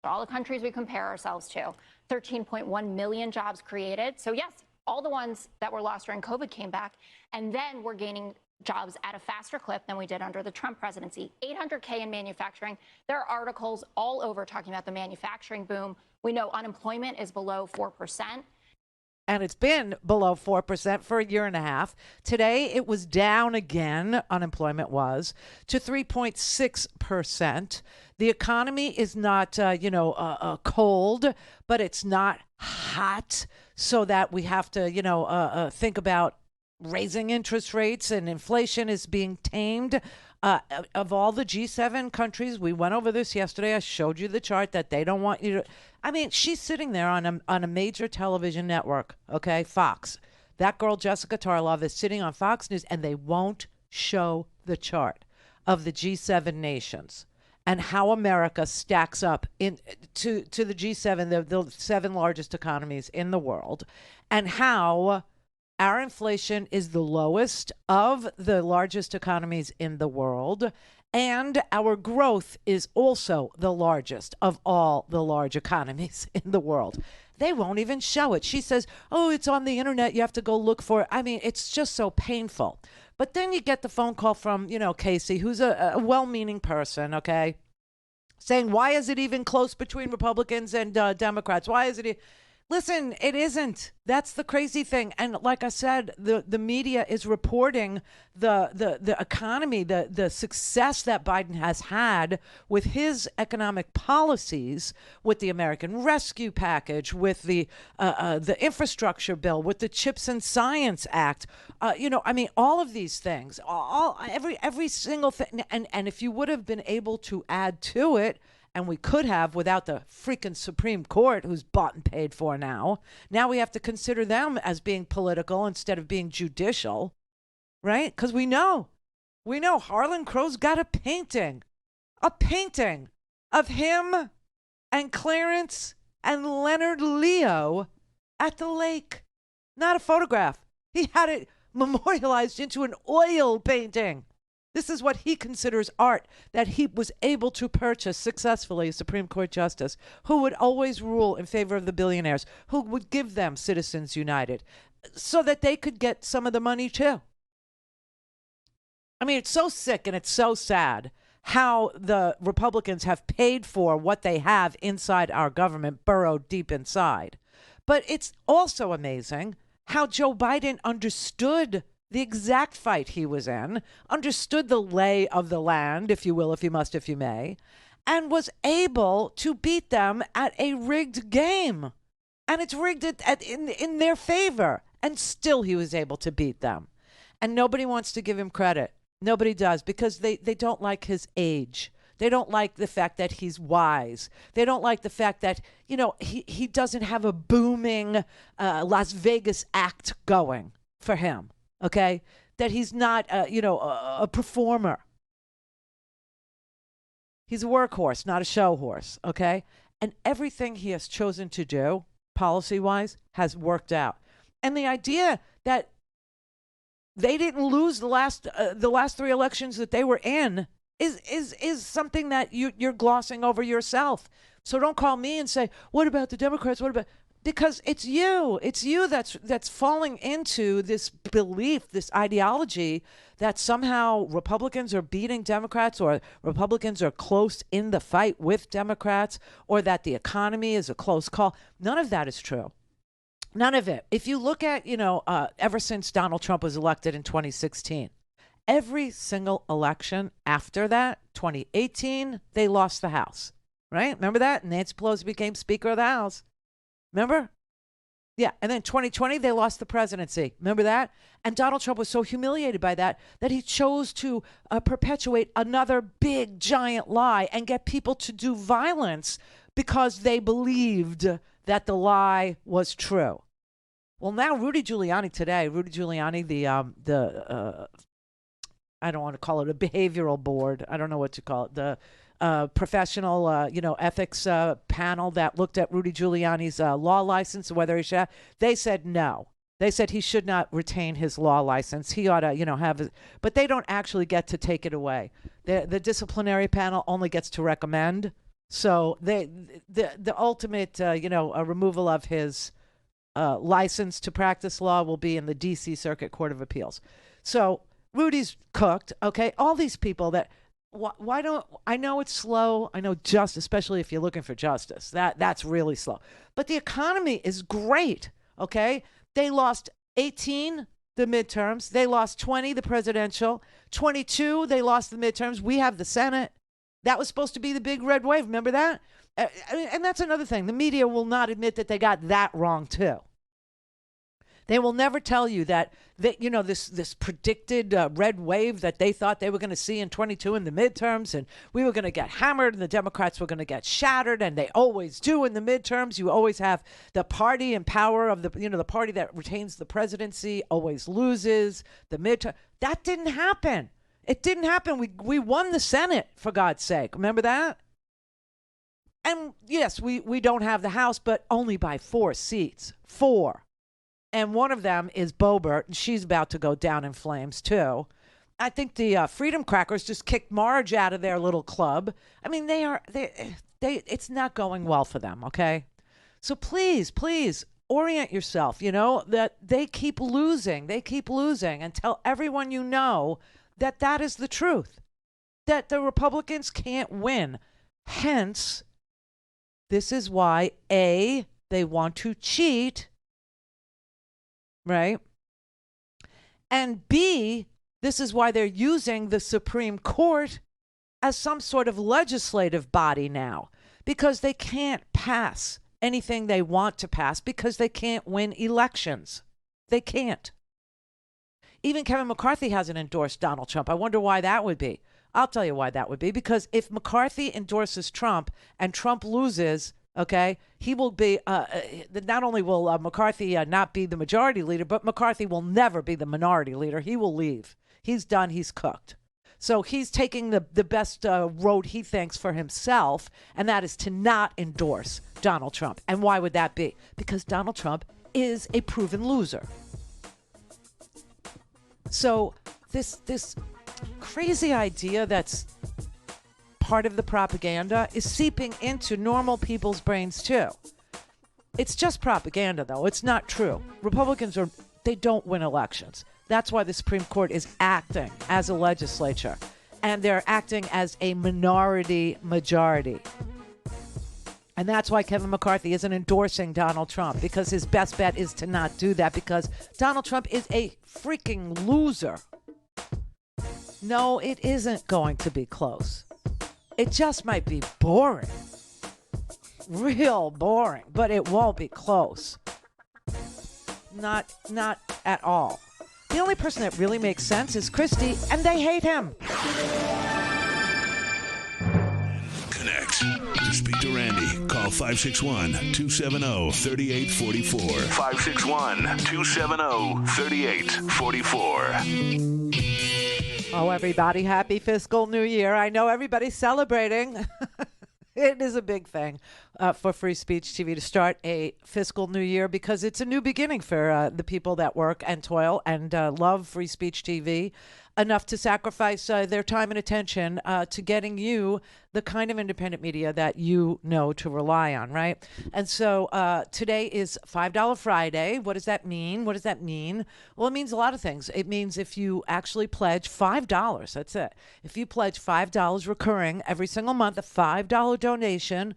All the countries we compare ourselves to. 13.1 million jobs created. So yes, all the ones that were lost during COVID came back. And then we're gaining jobs at a faster clip than we did under the Trump presidency. 800K in manufacturing. There are articles all over talking about the manufacturing boom. We know unemployment is below 4%. And it's been below 4% for a year and a half. Today, it was down again, unemployment was, to 3.6%. The economy is not, cold, but it's not hot, so that we have to, think about raising interest rates, and inflation is being tamed. Of all the G7 countries, we went over this yesterday. I showed you the chart that they don't want you to. I mean, she's sitting there on a major television network, okay, Fox. That girl, Jessica Tarlov, is sitting on Fox News, and they won't show the chart of the G7 nations. and how America stacks up to the G7, the 7 largest economies in the world, and how our inflation is the lowest of the largest economies in the world, and our growth is also the largest of all the large economies in the world. They won't even show it. She says, oh, it's on the internet. You have to go look for it. I mean, it's just so painful. But then you get the phone call from, Casey, who's a well-meaning person, okay, saying, why is it even close between Republicans and Democrats? Why is it? Listen, it isn't. That's the crazy thing. And like I said, the media is reporting the economy, the success that Biden has had with his economic policies, with the American Rescue Package, with the infrastructure bill, with the Chips and Science Act. All of these things, every single thing. And if you would have been able to add to it, and we could have without the freaking Supreme Court, who's bought and paid for now. Now we have to consider them as being political instead of being judicial, right? Because we know Harlan Crow's got a painting of him and Clarence and Leonard Leo at the lake. Not a photograph. He had it memorialized into an oil painting. This is what he considers art, that he was able to purchase successfully, a Supreme Court justice who would always rule in favor of the billionaires, who would give them Citizens United so that they could get some of the money too. I mean, it's so sick and it's so sad how the Republicans have paid for what they have inside our government, burrowed deep inside. But it's also amazing how Joe Biden understood the exact fight he was in, understood the lay of the land, if you will, if you must, if you may, and was able to beat them at a rigged game. And it's rigged in their favor. And still he was able to beat them. And nobody wants to give him credit. Nobody does, because they don't like his age. They don't like the fact that he's wise. They don't like the fact that, he doesn't have a booming Las Vegas act going for him. Okay, that he's not, a performer. He's a workhorse, not a show horse. Okay, and everything he has chosen to do, policy-wise, has worked out. And the idea that they didn't lose the last 3 elections that they were in is something that you're glossing over yourself. So don't call me and say, "What about the Democrats? What about?" Because it's you that's falling into this belief, this ideology that somehow Republicans are beating Democrats, or Republicans are close in the fight with Democrats, or that the economy is a close call. None of that is true. None of it. If you look at, ever since Donald Trump was elected in 2016, every single election after that, 2018, they lost the House, right? Remember that? Nancy Pelosi became Speaker of the House. Remember? Yeah. And then 2020, they lost the presidency. Remember that? And Donald Trump was so humiliated by that he chose to perpetuate another big, giant lie and get people to do violence because they believed that the lie was true. Well, now Rudy Giuliani, the I don't want to call it a behavioral board. I don't know what to call it. The professional, ethics panel that looked at Rudy Giuliani's law license, whether he should. They said no. They said he should not retain his law license. He ought to, have it. But they don't actually get to take it away. The disciplinary panel only gets to recommend. So the ultimate, a removal of his license to practice law will be in the D.C. Circuit Court of Appeals. So Rudy's cooked. Okay, all these people that. Why don't I know it's slow? I know especially if you're looking for justice, that's really slow. But the economy is great. Okay, they lost 18 the midterms. They lost 20 the presidential. 22 they lost the midterms. We have the Senate. That was supposed to be the big red wave. Remember that? And that's another thing. The media will not admit that they got that wrong too. They will never tell you that this predicted red wave that they thought they were going to see in 22 in the midterms, and we were going to get hammered and the Democrats were going to get shattered, and they always do in the midterms. You always have the party in power of the party that retains the presidency always loses the midterm. That didn't happen. It didn't happen. We won the Senate, for God's sake. Remember that? And yes, we don't have the House, but only by 4 seats. 4. And one of them is Boebert, and she's about to go down in flames, too. I think the Freedom Crackers just kicked Marge out of their little club. I mean, it's not going well for them, okay? So please, orient yourself, that they keep losing. They keep losing, and tell everyone you know that is the truth, that the Republicans can't win. Hence, this is why, A, they want to cheat, right? And B, this is why they're using the Supreme Court as some sort of legislative body now, because they can't pass anything they want to pass because they can't win elections. They can't. Even Kevin McCarthy hasn't endorsed Donald Trump. I wonder why that would be. I'll tell you why that would be. Because if McCarthy endorses Trump and Trump loses, okay, he will be, not only will McCarthy not be the majority leader, but McCarthy will never be the minority leader. He will leave. He's done. He's cooked. So he's taking the best road he thinks for himself, and that is to not endorse Donald Trump. And why would that be? Because Donald Trump is a proven loser. So this crazy idea that's part of the propaganda is seeping into normal people's brains too. It's just propaganda, though. It's not true. Republicans they don't win elections. That's why the Supreme Court is acting as a legislature, and they're acting as a minority majority. And that's why Kevin McCarthy isn't endorsing Donald Trump, because his best bet is to not do that, because Donald Trump is a freaking loser. No, it isn't going to be close. It just might be boring. Real boring, but it won't be close. Not at all. The only person that really makes sense is Christie, and they hate him. Connect. To speak to Randi, call 561-270-3844. 561-270-3844. Oh, everybody, happy fiscal new year. I know everybody's celebrating. It is a big thing for Free Speech TV to start a fiscal new year, because it's a new beginning for the people that work and toil and love Free Speech TV enough to sacrifice their time and attention to getting you the kind of independent media that you know to rely on, right? And so today is $5 Friday. What does that mean? Well, it means a lot of things. It means if you actually pledge $5, that's it. If you pledge $5 recurring every single month, a $5 donation,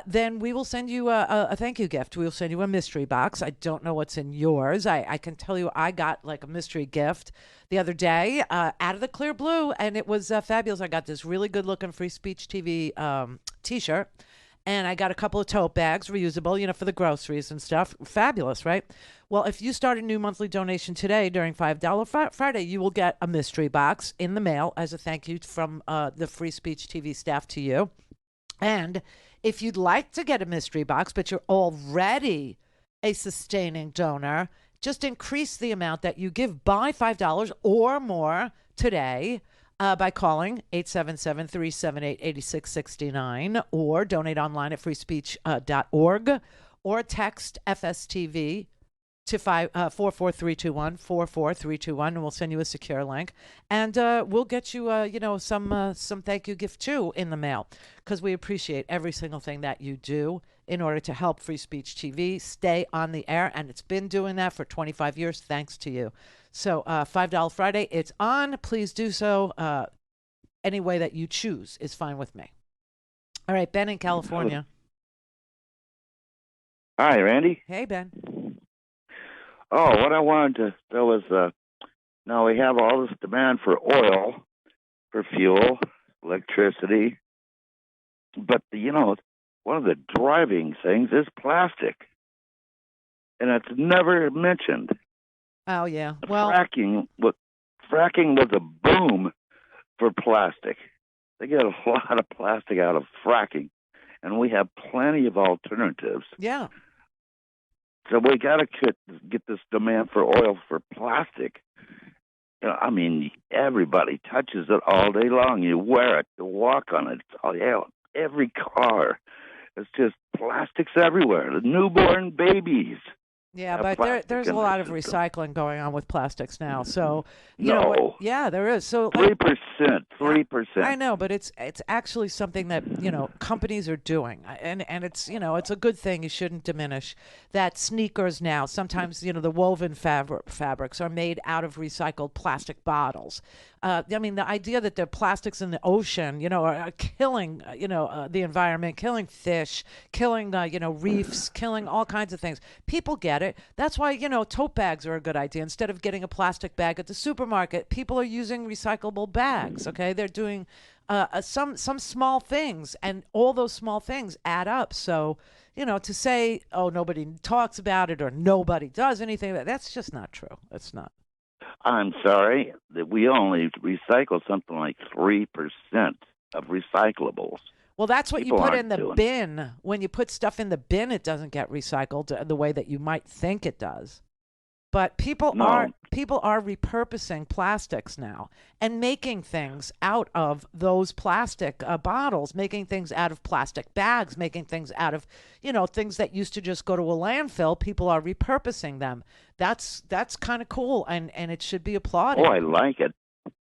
then we will send you a thank you gift. We will send you a mystery box. I don't know what's in yours. I can tell you I got like a mystery gift the other day out of the clear blue, and it was fabulous. I got this really good looking Free Speech TV t-shirt, and I got a couple of tote bags, reusable, for the groceries and stuff. Fabulous, right? Well, if you start a new monthly donation today during $5 Friday, you will get a mystery box in the mail as a thank you from the Free Speech TV staff to you. And if you'd like to get a mystery box, but you're already a sustaining donor, just increase the amount that you give by $5 or more today by calling 877-378-8669 or donate online at freespeech.org or text FSTV to 44321, 44321, and we'll send you a secure link, and we'll get you some thank you gift too in the mail, because we appreciate every single thing that you do in order to help Free Speech TV stay on the air, and it's been doing that for 25 years thanks to you. So $5 Friday, it's on. Please do so. Any way that you choose is fine with me. All right, Ben in California. Hi, Randi. Hey, Ben. Oh, what I wanted to know is, now we have all this demand for oil, for fuel, electricity, but, one of the driving things is plastic, and it's never mentioned. Oh, yeah. Well, fracking was a boom for plastic. They get a lot of plastic out of fracking, and we have plenty of alternatives. Yeah. So we got to get this demand for oil for plastic I mean, everybody touches it all day long. You wear it, you walk on it. Oh, yeah, every car. It's just plastics everywhere. The newborn babies. Yeah, but there's a lot of recycling going on with plastics now. So you know what? Yeah, there is. So 3%. I know, but it's actually something that companies are doing, and it's it's a good thing. You shouldn't diminish that. Sneakers now sometimes the woven fabrics are made out of recycled plastic bottles. I mean, the idea that the plastics in the ocean, are killing, the environment, killing fish, killing, reefs, killing all kinds of things. People get it. That's why, tote bags are a good idea. Instead of getting a plastic bag at the supermarket, people are using recyclable bags. Okay, they're doing some small things, and all those small things add up. So, to say, oh, nobody talks about it or nobody does anything, that's just not true. It's not. I'm sorry that we only recycle something like 3% of recyclables. Well, that's what People you put aren't in the doing. bin. When you put stuff in the bin, it doesn't get recycled the way that you might think it does. But people are repurposing plastics now and making things out of those plastic bottles, making things out of plastic bags, making things out of things that used to just go to a landfill. People are repurposing them. That's kind of cool, and it should be applauded. Oh, I like it,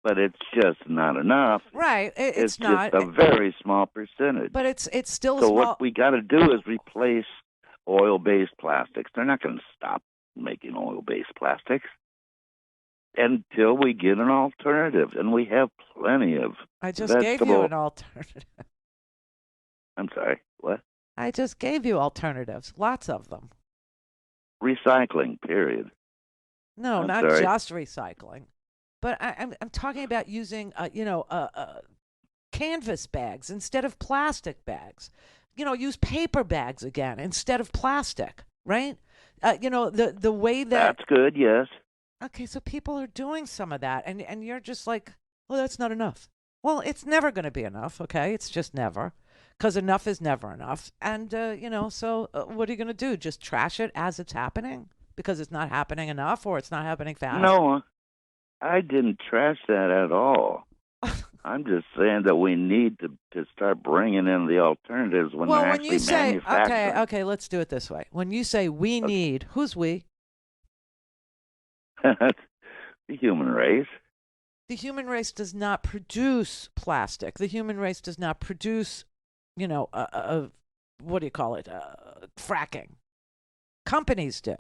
but it's just not enough. Right, it's just not a very small percentage. But it's still so small. What we got to do is replace oil-based plastics. They're not going to stop making oil-based plastics until we get an alternative, and we have plenty of I just gave you an alternative. I'm sorry, what? I just gave you alternatives, lots of them. Recycling, period. No, I'm not sorry. just recycling, but I'm talking about using canvas bags instead of plastic bags. Use paper bags again instead of plastic, right? The way that... That's good, yes. Okay, so people are doing some of that, and you're just like, well, that's not enough. Well, it's never going to be enough, okay? It's just never, because enough is never enough. And, so what are you going to do? Just trash it as it's happening? Because it's not happening enough, or it's not happening fast? No, I didn't trash that at all. I'm just saying that we need to start bringing in the alternatives when they're actually manufacturing. Okay, let's do it this way. When you say we need, who's we? The human race. The human race does not produce plastic. The human race does not produce, what do you call it? Fracking. Companies do.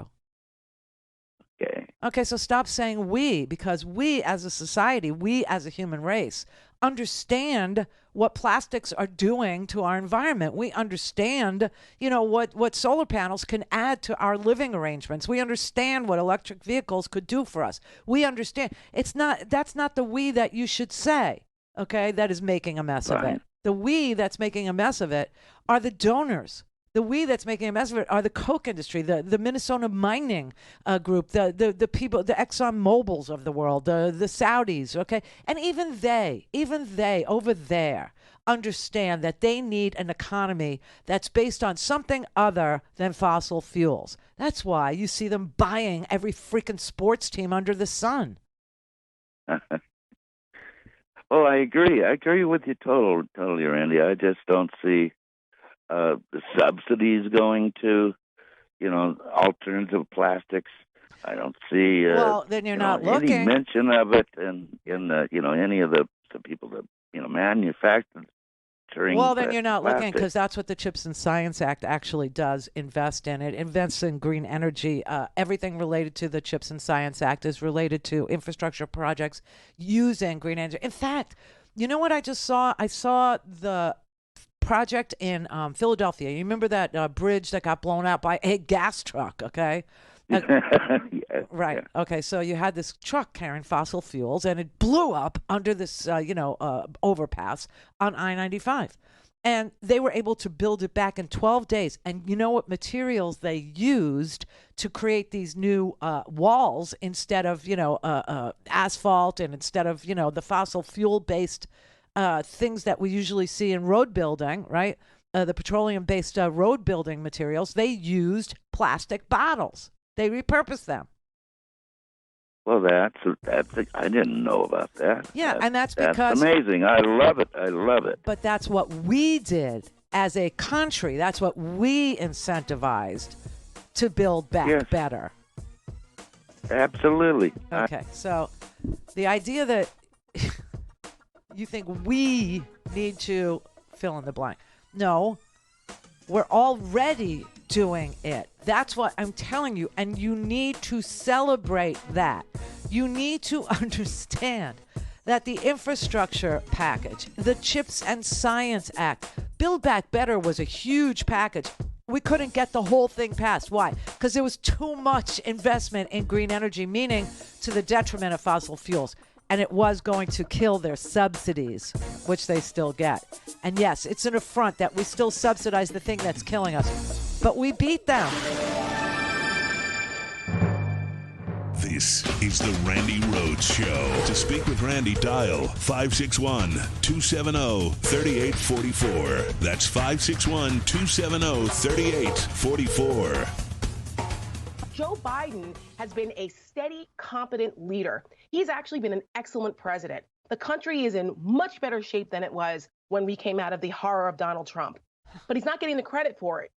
Okay, so stop saying we, because we as a society, we as a human race, understand what plastics are doing to our environment. We understand, what solar panels can add to our living arrangements. We understand what electric vehicles could do for us. We understand. That's not the we that you should say, okay, that is making a mess of it. The we that's making a mess of it are the donors. The we that's making a mess of it are the Coke industry, the Minnesota mining group, the people, the Exxon Mobils of the world, the Saudis, okay? And even they over there understand that they need an economy that's based on something other than fossil fuels. That's why you see them buying every freaking sports team under the sun. Well, I agree. I agree with you totally, Randy. I just don't see the subsidies going to, alternative plastics. I don't see well, then you're not looking. Any mention of it in any of the people that manufacturing. Well, then you're not looking, because that's what the CHIPS and Science Act actually does invest in. It invests in green energy. Everything related to the CHIPS and Science Act is related to infrastructure projects using green energy. In fact, you know what I just saw? I saw the project in Philadelphia. You remember that bridge that got blown out by a gas truck, okay? Right. Yeah. Okay, so you had this truck carrying fossil fuels, and it blew up under this, overpass on I-95. And they were able to build it back in 12 days. And you know what materials they used to create these new walls instead of, asphalt, and instead of, the fossil fuel-based things that we usually see in road building, right? The petroleum-based road building materials, they used plastic bottles. They repurposed them. Well, that's I didn't know about that. Yeah, and that's because... That's amazing. I love it. I love it. But that's what we did as a country. That's what we incentivized to build back better. Absolutely. Okay, so the idea that you think we need to fill in the blank. No, we're already doing it. That's what I'm telling you. And you need to celebrate that. You need to understand that the infrastructure package, the CHIPS and Science Act, Build Back Better was a huge package. We couldn't get the whole thing passed. Why? Because there was too much investment in green energy, meaning to the detriment of fossil fuels. And it was going to kill their subsidies, which they still get. And yes, it's an affront that we still subsidize the thing that's killing us. But we beat them. This is the Randi Rhodes Show. To speak with Randi, dial 561-270-3844. That's 561-270-3844. Joe Biden has been a steady, competent leader. He's actually been an excellent president. The country is in much better shape than it was when we came out of the horror of Donald Trump. But he's not getting the credit for it.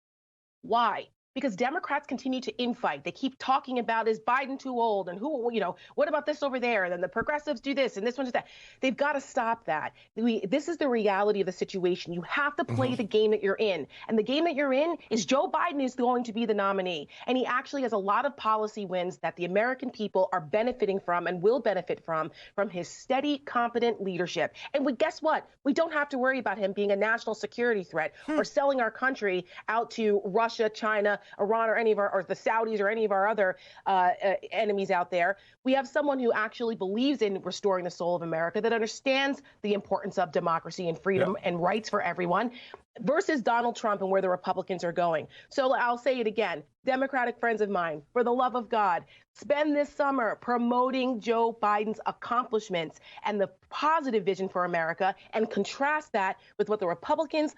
Why? Because Democrats continue to infight. They keep talking about, is Biden too old? And who, what about this over there? And then the progressives do this and this one does that. They've got to stop that. This is the reality of the situation. You have to play the game that you're in. And the game that you're in is Joe Biden is going to be the nominee. And he actually has a lot of policy wins that the American people are benefiting from and will benefit from his steady, competent leadership. And guess what? We don't have to worry about him being a national security threat or selling our country out to Russia, China, Iran, or or the Saudis, or any of our other enemies out there. We have someone who actually believes in restoring the soul of America, that understands the importance of democracy and freedom and rights for everyone, versus Donald Trump and where the Republicans are going. So I'll say it again, Democratic friends of mine, for the love of God, spend this summer promoting Joe Biden's accomplishments and the positive vision for America, and contrast that with what the Republicans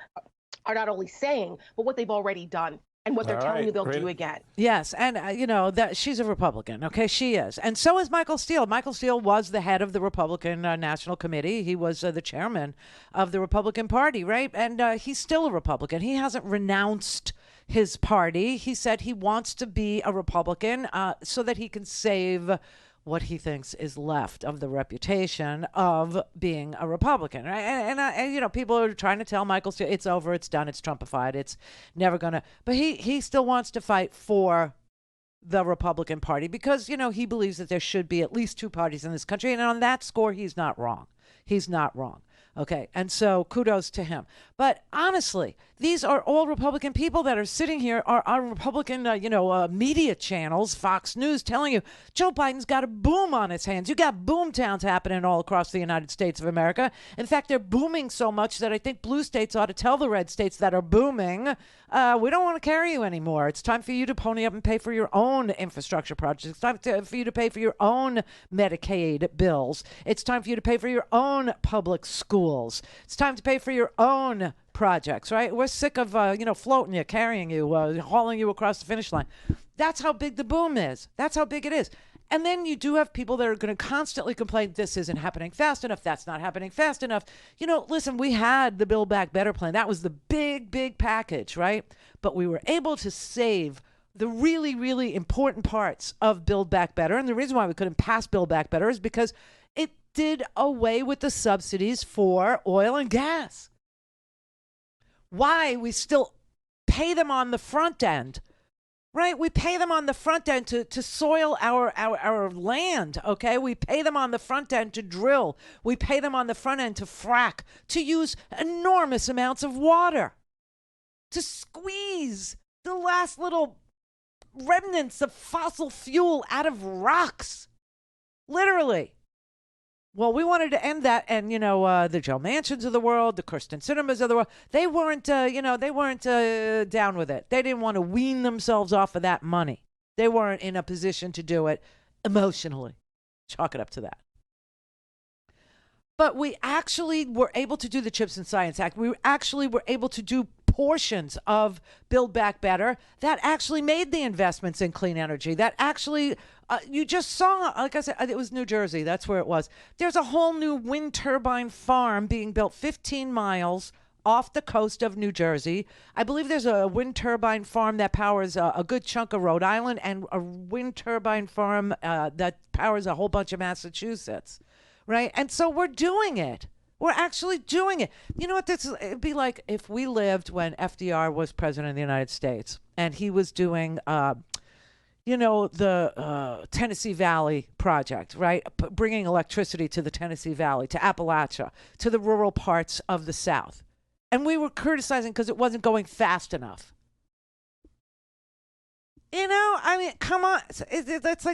are not only saying, but what they've already done. And what they're telling you they'll do again. Yes, and that she's a Republican. Okay, she is, and so is Michael Steele. Michael Steele was the head of the Republican National Committee. He was the chairman of the Republican Party, right? And he's still a Republican. He hasn't renounced his party. He said he wants to be a Republican so that he can save what he thinks is left of the reputation of being a Republican, right? And people are trying to tell Michael Steele, it's over, it's done, it's Trumpified, it's never gonna. But he still wants to fight for the Republican Party because, he believes that there should be at least two parties in this country. And on that score, he's not wrong. He's not wrong. Okay, and so kudos to him. But honestly, these are all Republican people that are sitting here, are Republican, media channels, Fox News, telling you Joe Biden's got a boom on his hands. You got boom towns happening all across the United States of America. In fact, they're booming so much that I think blue states ought to tell the red states that are booming, we don't want to carry you anymore. It's time for you to pony up and pay for your own infrastructure projects. It's time for you to pay for your own Medicaid bills. It's time for you to pay for your own public schools. It's time to pay for your own projects, right? We're sick of, floating you, carrying you, hauling you across the finish line. That's how big the boom is. That's how big it is. And then you do have people that are going to constantly complain, this isn't happening fast enough, that's not happening fast enough. Listen, we had the Build Back Better plan. That was the big, big package, right? But we were able to save the really, really important parts of Build Back Better. And the reason why we couldn't pass Build Back Better is because it did away with the subsidies for oil and gas. Why? We still pay them on the front end, right? We pay them on the front end to soil our land, okay? We pay them on the front end to drill. We pay them on the front end to frack, to use enormous amounts of water, to squeeze the last little remnants of fossil fuel out of rocks, literally. Well, we wanted to end that, and the Joe Manchins of the world, the Kirsten Cinemas of the world, they weren't down with it. They didn't want to wean themselves off of that money. They weren't in a position to do it emotionally. Chalk it up to that. But we actually were able to do the CHIPS and Science Act. We actually were able to do portions of Build Back Better that actually made the investments in clean energy, that actually You just saw, like I said, it was New Jersey. That's where it was. There's a whole new wind turbine farm being built 15 miles off the coast of New Jersey. I believe there's a wind turbine farm that powers a good chunk of Rhode Island, and a wind turbine farm that powers a whole bunch of Massachusetts, right? And so we're doing it. We're actually doing it. You know what it'd be like if we lived when FDR was president of the United States, and he was doing, the Tennessee Valley project, right? Bringing electricity to the Tennessee Valley, to Appalachia, to the rural parts of the South. And we were criticizing because it wasn't going fast enough. I mean, come on.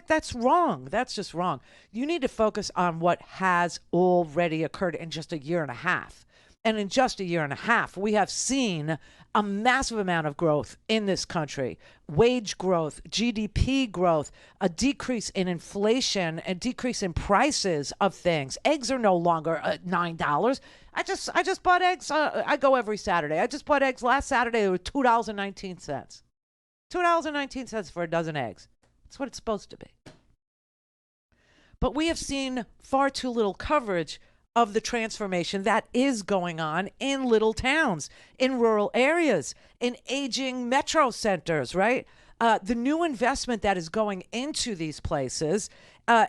That's wrong. That's just wrong. You need to focus on what has already occurred in just a year and a half. And in just a year and a half, we have seen a massive amount of growth in this country. Wage growth, GDP growth, a decrease in inflation, a decrease in prices of things. Eggs are no longer $9. I just bought eggs. I go every Saturday. I just bought eggs last Saturday. They were $2.19. $2.19 for a dozen eggs. That's what it's supposed to be. But we have seen far too little coverage of the transformation that is going on in little towns, in rural areas, in aging metro centers, right? The new investment that is going into these places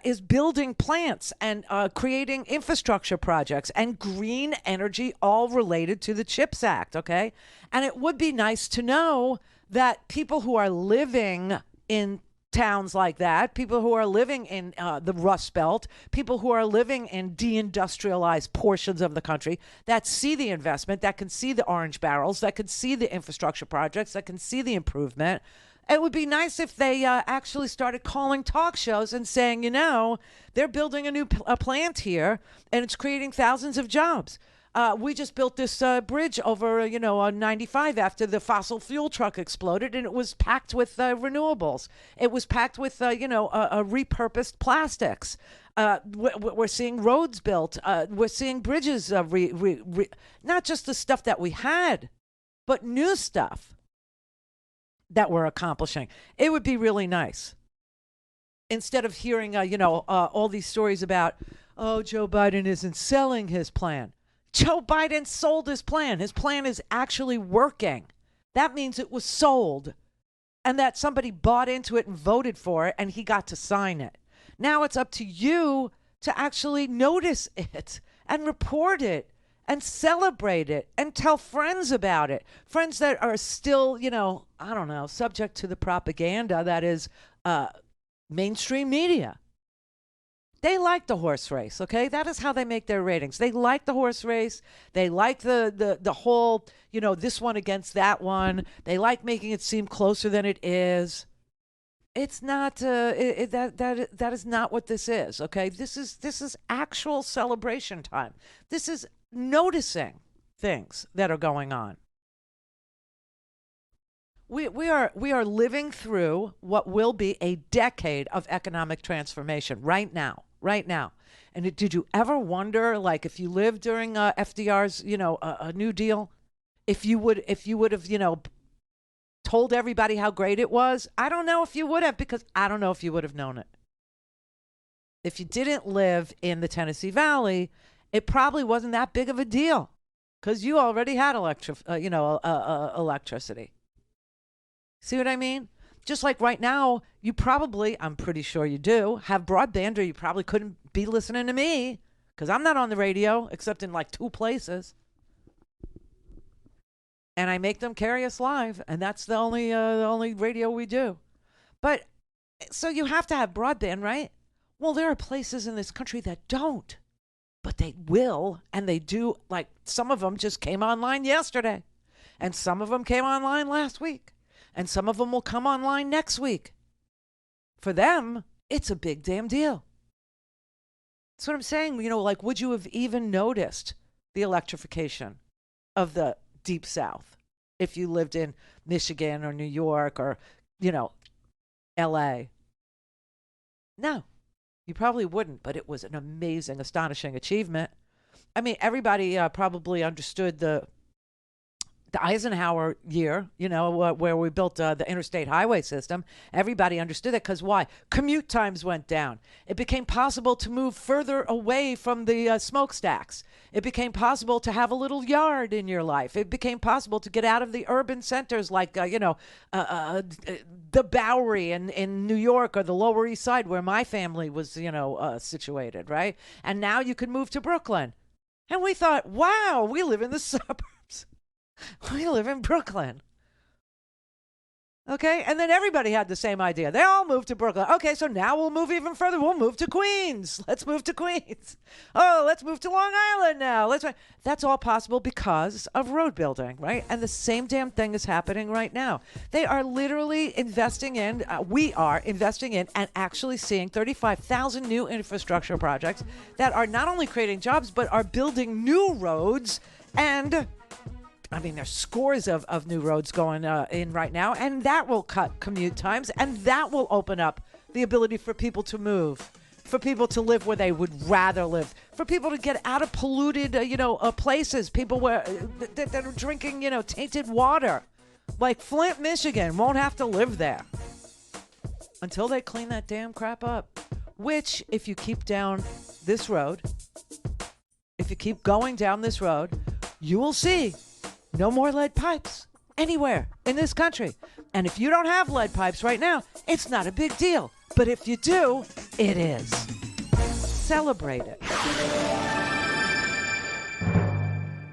is building plants and creating infrastructure projects and green energy, all related to the CHIPS Act, okay? And it would be nice to know that people who are living in towns like that, people who are living in the Rust Belt, people who are living in deindustrialized portions of the country that see the investment, that can see the orange barrels, that can see the infrastructure projects, that can see the improvement. It would be nice if they actually started calling talk shows and saying, they're building a new plant here and it's creating thousands of jobs. We just built this bridge over, on 95 after the fossil fuel truck exploded, and it was packed with renewables. It was packed with, repurposed plastics. We're seeing roads built. We're seeing bridges, not just the stuff that we had, but new stuff that we're accomplishing. It would be really nice. Instead of hearing, all these stories about, Joe Biden isn't selling his plan. Joe Biden sold his plan. His plan is actually working. That means it was sold and that somebody bought into it and voted for it and he got to sign it. Now it's up to you to actually notice it and report it and celebrate it and tell friends about it. Friends that are still, subject to the propaganda that is mainstream media. They like the horse race, okay? That is how they make their ratings. They like the horse race. They like the whole, this one against that one. They like making it seem closer than it is. It's not that is not what this is, okay? This is actual celebration time. This is noticing things that are going on. We are living through what will be a decade of economic transformation right now. And did you ever wonder, like, if you lived during FDR's, a New Deal, if you would have, told everybody how great it was? I don't know if you would have, because I don't know if you would have known it. If you didn't live in the Tennessee Valley, it probably wasn't that big of a deal because you already had electricity. See what I mean? Just like right now, you probably, I'm pretty sure you do, have broadband, or you probably couldn't be listening to me because I'm not on the radio except in like 2 places. And I make them carry us live, and that's the only radio we do. But so you have to have broadband, right? Well, there are places in this country that don't, but they will, and they do. Like, some of them just came online yesterday, and some of them came online last week. And some of them will come online next week. For them, it's a big damn deal. That's what I'm saying. Would you have even noticed the electrification of the Deep South if you lived in Michigan or New York or, L.A.? No, you probably wouldn't, but it was an amazing, astonishing achievement. I mean, everybody probably understood the the Eisenhower year, where we built the interstate highway system, everybody understood that because why? Commute times went down. It became possible to move further away from the smokestacks. It became possible to have a little yard in your life. It became possible to get out of the urban centers like, the Bowery in New York or the Lower East Side where my family was, situated, right? And now you can move to Brooklyn. And we thought, wow, we live in the suburbs. We live in Brooklyn. Okay, and then everybody had the same idea. They all moved to Brooklyn. Okay, so now we'll move even further. We'll move to Queens. Let's move to Queens. Oh, let's move to Long Island now. That's all possible because of road building, right? And the same damn thing is happening right now. They are literally investing in, we are investing in and actually seeing 35,000 new infrastructure projects that are not only creating jobs, but are building new roads. And there's scores of new roads going in right now, and that will cut commute times, and that will open up the ability for people to move, for people to live where they would rather live, for people to get out of polluted, places, people that are drinking, tainted water, like Flint, Michigan, won't have to live there until they clean that damn crap up, which, if you keep down this road, if you keep going down this road, you will see no more lead pipes anywhere in this country. And if you don't have lead pipes right now, it's not a big deal. But if you do, it is. Celebrate it.